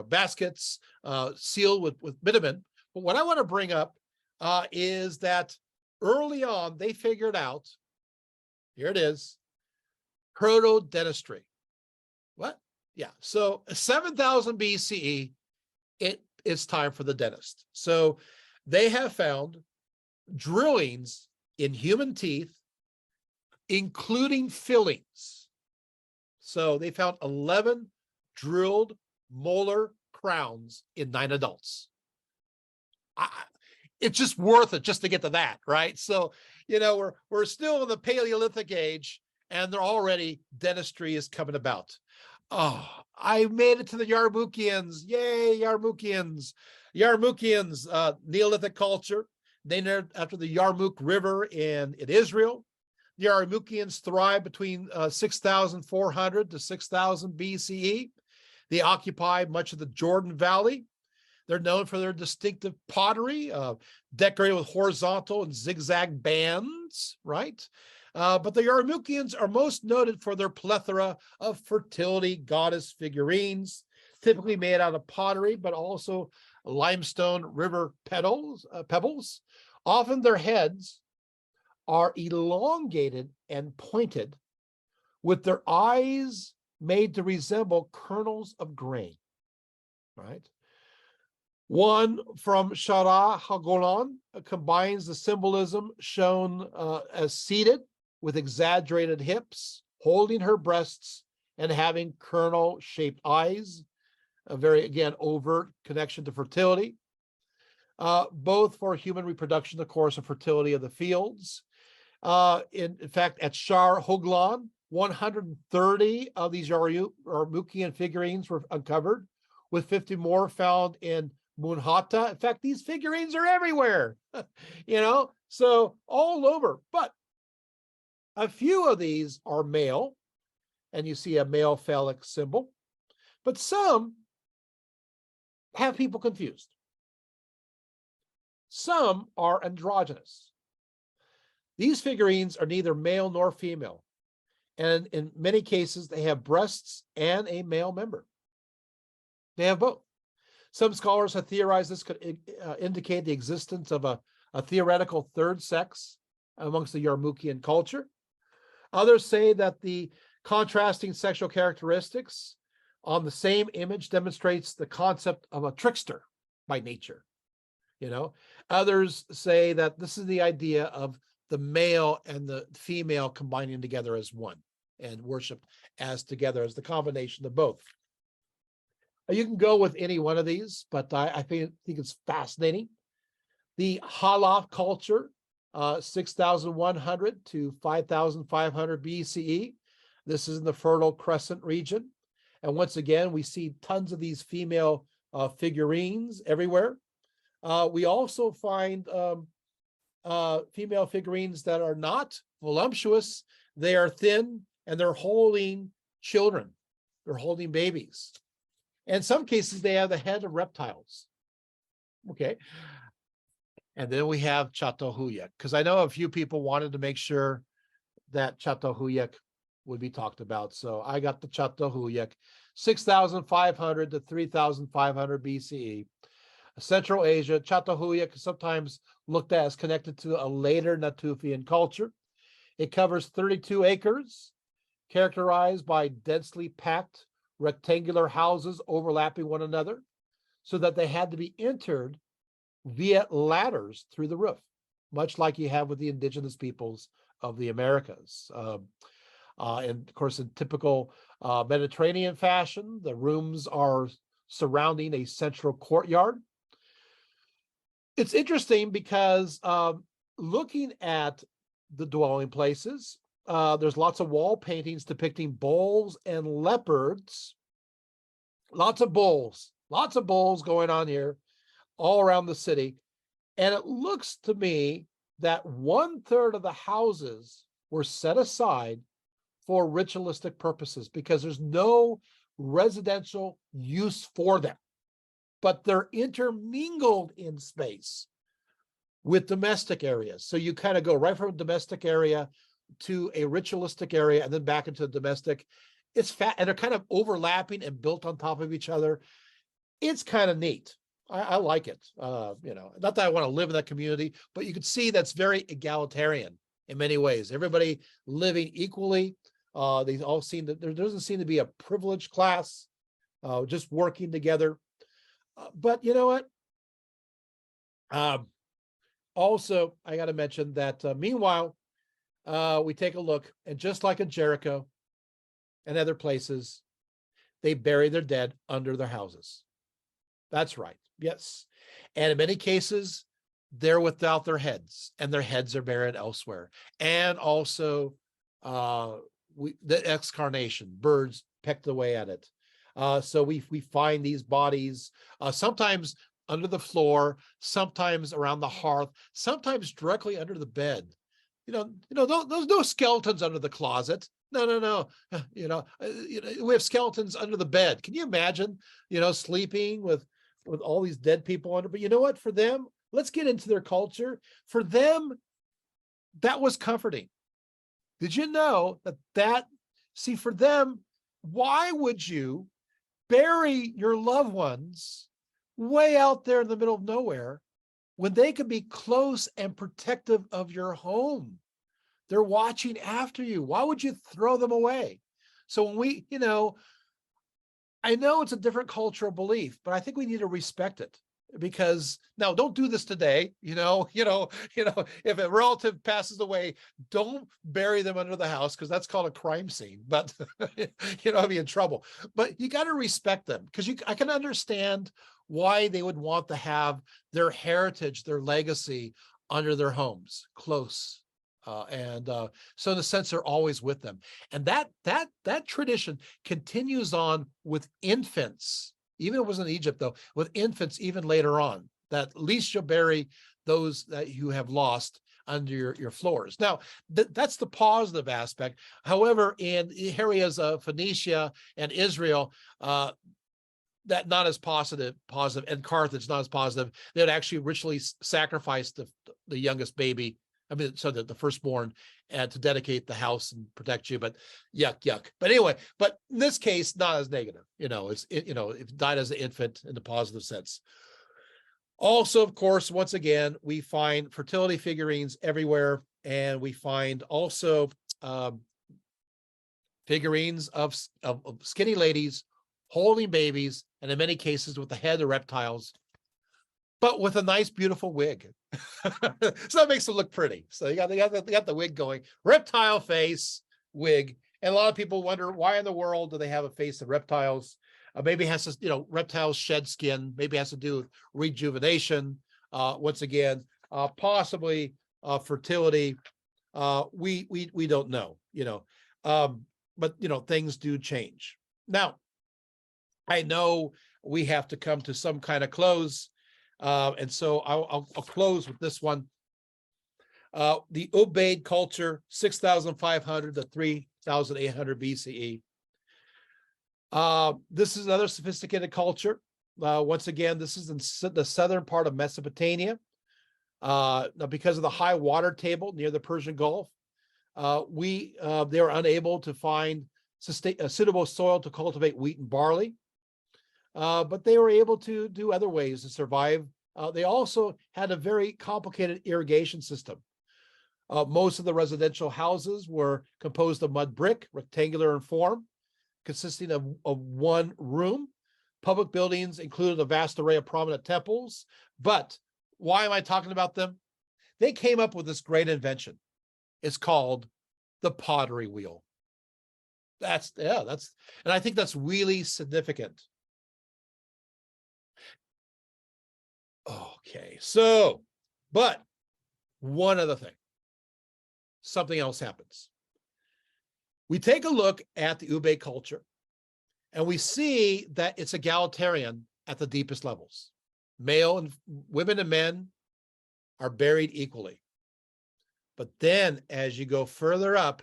baskets sealed with bitumen. But what I want to bring up is that early on they figured out, here it is, proto-dentistry. What? Yeah. So 7,000 BCE, it is time for the dentist. So they have found drillings in human teeth, including fillings. So they found 11 drilled molar crowns in 9 adults. It's just worth it just to get to that, right? So, we're still in the Paleolithic age, and they're already dentistry is coming about. Oh, I made it to the Yarmoukins. Yay, Yarmoukins. Yarmoukins, Neolithic culture, named after the Yarmouk River in Israel. The Yarmoukins thrived between 6,400 to 6,000 BCE. They occupied much of the Jordan Valley. They're known for their distinctive pottery, decorated with horizontal and zigzag bands, right? But the Yarmoukians are most noted for their plethora of fertility goddess figurines, typically made out of pottery, but also limestone river pebbles. Often their heads are elongated and pointed, with their eyes made to resemble kernels of grain, right? One from Shara Hagolan combines the symbolism shown as seated with exaggerated hips, holding her breasts and having kernel-shaped eyes, a very, again, overt connection to fertility, both for human reproduction, of course, and fertility of the fields. In fact, at Shar Hoglan, 130 of these Yarmouktian figurines were uncovered, with 50 more found in Munhata. In fact, these figurines are everywhere, so all over. But a few of these are male, and you see a male phallic symbol, but some have people confused. Some are androgynous. These figurines are neither male nor female, and in many cases, they have breasts and a male member. They have both. Some scholars have theorized this could indicate the existence of a theoretical third sex amongst the Yarmouktian culture. Others say that the contrasting sexual characteristics on the same image demonstrates the concept of a trickster by nature. Others say that this is the idea of the male and the female combining together as one and worshiped as together as the combination of both. You can go with any one of these, but I think it's fascinating. The Hala culture, 6,100 to 5,500 BCE. This is in the Fertile Crescent region. And once again, we see tons of these female figurines everywhere. We also find female figurines that are not voluptuous. They are thin, and they're holding children. They're holding babies. In some cases, they have the head of reptiles. Okay. And then we have Çatalhöyük, because I know a few people wanted to make sure that Çatalhöyük would be talked about. So I got the Çatalhöyük, 6,500 to 3,500 BCE. Central Asia, Çatalhöyük is sometimes looked at as connected to a later Natufian culture. It covers 32 acres, characterized by densely packed rectangular houses overlapping one another, so that they had to be entered via ladders through the roof, much like you have with the indigenous peoples of the Americas. And of course, in typical Mediterranean fashion, the rooms are surrounding a central courtyard. It's interesting because looking at the dwelling places, there's lots of wall paintings depicting bulls and leopards. Lots of bulls going on here all around the city. And it looks to me that 1/3 of the houses were set aside for ritualistic purposes because there's no residential use for them, but they're intermingled in space with domestic areas. So you kind of go right from a domestic area to a ritualistic area and then back into the domestic. It's fat, and they're kind of overlapping and built on top of each other. It's kind of neat. I like it. Not that I want to live in that community, but you can see that's very egalitarian in many ways. Everybody living equally. They all seem that there doesn't seem to be a privileged class just working together. But you know what? Also, I got to mention that meanwhile, we take a look, and just like in Jericho and other places, they bury their dead under their houses. That's right. Yes. And in many cases, they're without their heads, and their heads are buried elsewhere. And also the excarnation, birds pecked away at it. So we find these bodies sometimes under the floor, sometimes around the hearth, sometimes directly under the bed. Those no skeletons under the closet. No. We have skeletons under the bed. Can you imagine, sleeping with all these dead people under? But you know what? For them, let's get into their culture. For them, that was comforting. Did you know for them, why would you bury your loved ones way out there in the middle of nowhere when they could be close and protective of your home? They're watching after you. Why would you throw them away? So when we, I know it's a different cultural belief, but I think we need to respect it. Because now, don't do this today. If a relative passes away, don't bury them under the house, because that's called a crime scene. But I'll be in trouble. But you got to respect them, because I can understand why they would want to have their heritage, their legacy under their homes, close. So in a sense, they're always with them. And that tradition continues on with infants. Even if it was in Egypt, though, with infants, even later on, that at least you'll bury those that you have lost under your floors. Now, that's the positive aspect. However, in areas of Phoenicia and Israel, that not as positive, and Carthage not as positive. They would actually ritually sacrifice the youngest baby. I mean, so that the firstborn, to dedicate the house and protect you, but yuck. But anyway, but in this case, not as negative. It died as an infant in the positive sense. Also, of course, once again, we find fertility figurines everywhere, and we find also figurines of skinny ladies holding babies, and in many cases with the head of reptiles, but with a nice, beautiful wig. So that makes them look pretty. So you got the wig going, reptile face, wig. And a lot of people wonder, why in the world do they have a face of reptiles? Maybe it has to, reptiles shed skin. Maybe it has to do with rejuvenation. Once again, possibly fertility. We don't know, but things do change. Now, I know we have to come to some kind of close. And so I'll close with this one. The Ubaid culture, 6,500 to 3,800 BCE. This is another sophisticated culture. Once again, this is in the southern part of Mesopotamia. Now, because of the high water table near the Persian Gulf, they were unable to find suitable soil to cultivate wheat and barley. But they were able to do other ways to survive. They also had a very complicated irrigation system. Most of the residential houses were composed of mud brick, rectangular in form, consisting of one room. Public buildings included a vast array of prominent temples. But why am I talking about them? They came up with this great invention. It's called the pottery wheel. And I think that's really significant. Okay, but one other thing, something else happens. We take a look at the Ubaid culture, and we see that it's egalitarian at the deepest levels. Male and women and men are buried equally. But then as you go further up,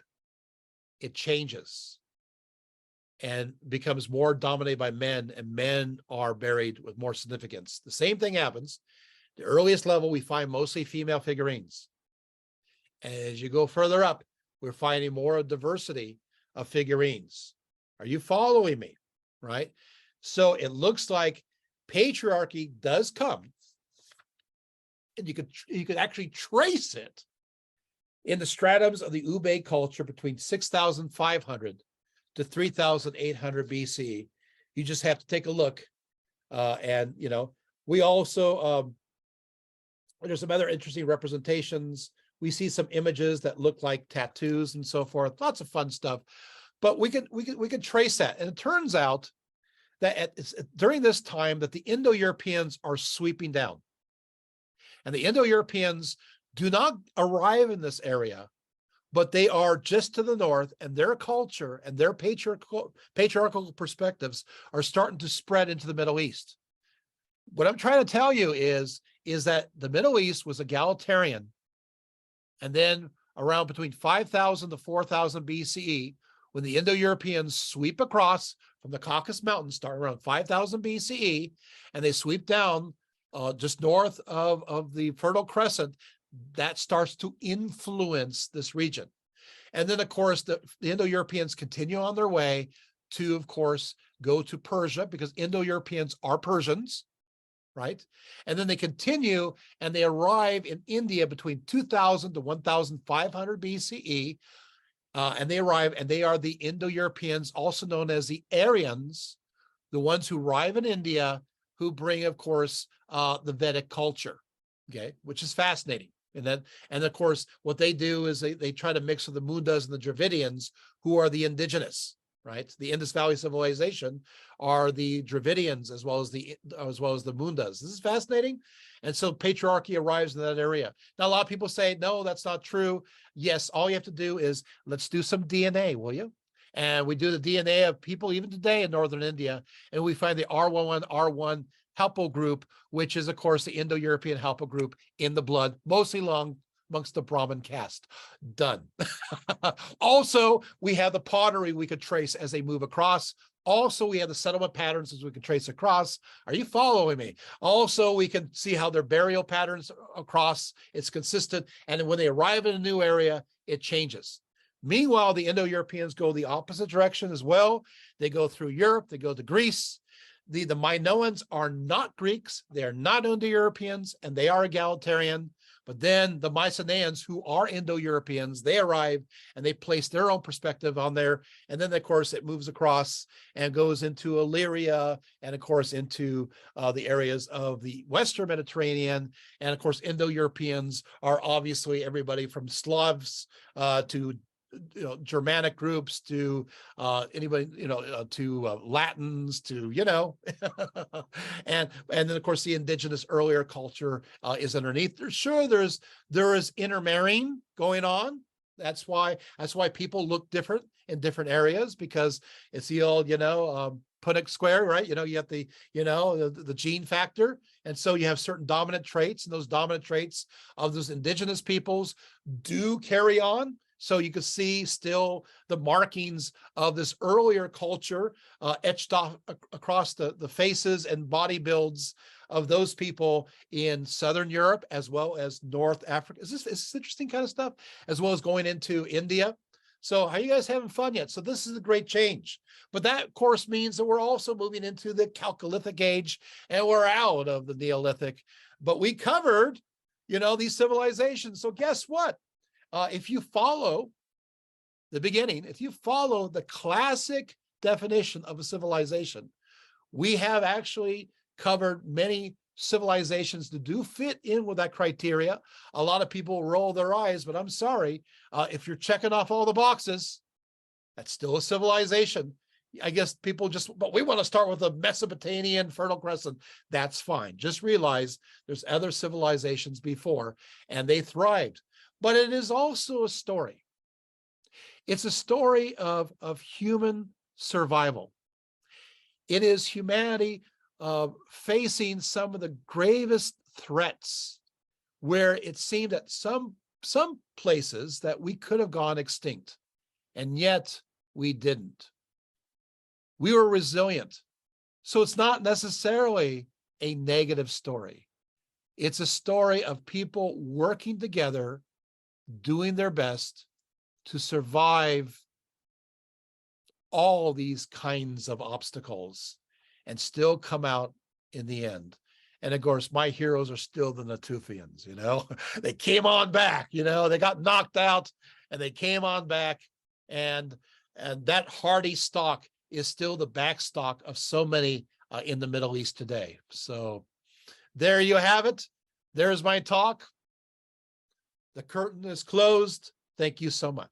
it changes and becomes more dominated by men, and men are buried with more significance. The same thing happens. The earliest level, we find mostly female figurines. And as you go further up, we're finding more diversity of figurines. Are you following me? Right? So it looks like patriarchy does come, and you could actually trace it in the stratums of the Ubaid culture between 6,500 to 3,800 BC. You just have to take a look. And, we also, there's some other interesting representations. We see some images that look like tattoos and so forth. Lots of fun stuff. But we could trace that. And it turns out that during this time that the Indo-Europeans are sweeping down. And the Indo-Europeans do not arrive in this area, but they are just to the north, and their culture and their patriarchal perspectives are starting to spread into the Middle East. What I'm trying to tell you is that the Middle East was egalitarian, and then around between 5,000 to 4,000 BCE, when the Indo-Europeans sweep across from the Caucasus Mountains, start around 5,000 BCE, and they sweep down just north of the Fertile Crescent, that starts to influence this region. And then, of course, the Indo-Europeans continue on their way to, of course, go to Persia, because Indo-Europeans are Persians. right? And then they continue and they arrive in India between 2000 to 1500 BCE. And they arrive and they are the Indo-Europeans, also known as the Aryans, the ones who arrive in India, who bring, of course, the Vedic culture, okay, which is fascinating. And of course, what they do is they try to mix with the Mundas and the Dravidians, who are the indigenous, right? The Indus Valley civilization are the Dravidians as well as the Mundas. This is fascinating. And so patriarchy arrives in that area. Now, a lot of people say, no, that's not true. Yes, all you have to do is let's do some DNA, will you? And we do the DNA of people even today in northern India, and we find the R1 haplogroup, which is, of course, the Indo-European haplogroup in the blood, mostly amongst the Brahmin caste. Done. Also, we have the pottery we could trace as they move across. Also, we have the settlement patterns as we can trace across. Are you following me? Also, we can see how their burial patterns across, it's consistent. And when they arrive in a new area, it changes. Meanwhile, the Indo-Europeans go the opposite direction as well. They go through Europe, they go to Greece. The Minoans are not Greeks, they are not Indo-Europeans, and they are egalitarian. But then the Mycenaeans, who are Indo-Europeans, they arrive and they place their own perspective on there. And then, of course, it moves across and goes into Illyria and, of course, into the areas of the Western Mediterranean. And, of course, Indo-Europeans are obviously everybody from Slavs to Germanic groups to anybody, to Latins to, and then of course the indigenous earlier culture is underneath. There is intermarrying going on. That's why people look different in different areas, because it's the old, Punnett square, right? You have the gene factor. And so you have certain dominant traits, and those dominant traits of those indigenous peoples do carry on. So you can see still the markings of this earlier culture etched off across the faces and body builds of those people in Southern Europe, as well as North Africa. Is this interesting kind of stuff? As well as going into India. So are you guys having fun yet? So this is a great change. But that, of course, means that we're also moving into the Chalcolithic age, and we're out of the Neolithic. But we covered, these civilizations. So guess what? If you follow the beginning, if you follow the classic definition of a civilization, we have actually covered many civilizations that do fit in with that criteria. A lot of people roll their eyes, but I'm sorry, if you're checking off all the boxes, that's still a civilization. I guess people but we want to start with the Mesopotamian Fertile Crescent. That's fine. Just realize there's other civilizations before, and they thrived. But it is also a story. It's a story of human survival. It is humanity facing some of the gravest threats, where it seemed at some places that we could have gone extinct, and yet we didn't. We were resilient. So it's not necessarily a negative story. It's a story of people working together, doing their best to survive all these kinds of obstacles and still come out in the end. And of course, my heroes are still the Natufians, they came on back, they got knocked out and they came on back, and that hardy stock is still the backstock of so many in the Middle East today. So there you have it. There's my talk. The curtain is closed. Thank you so much.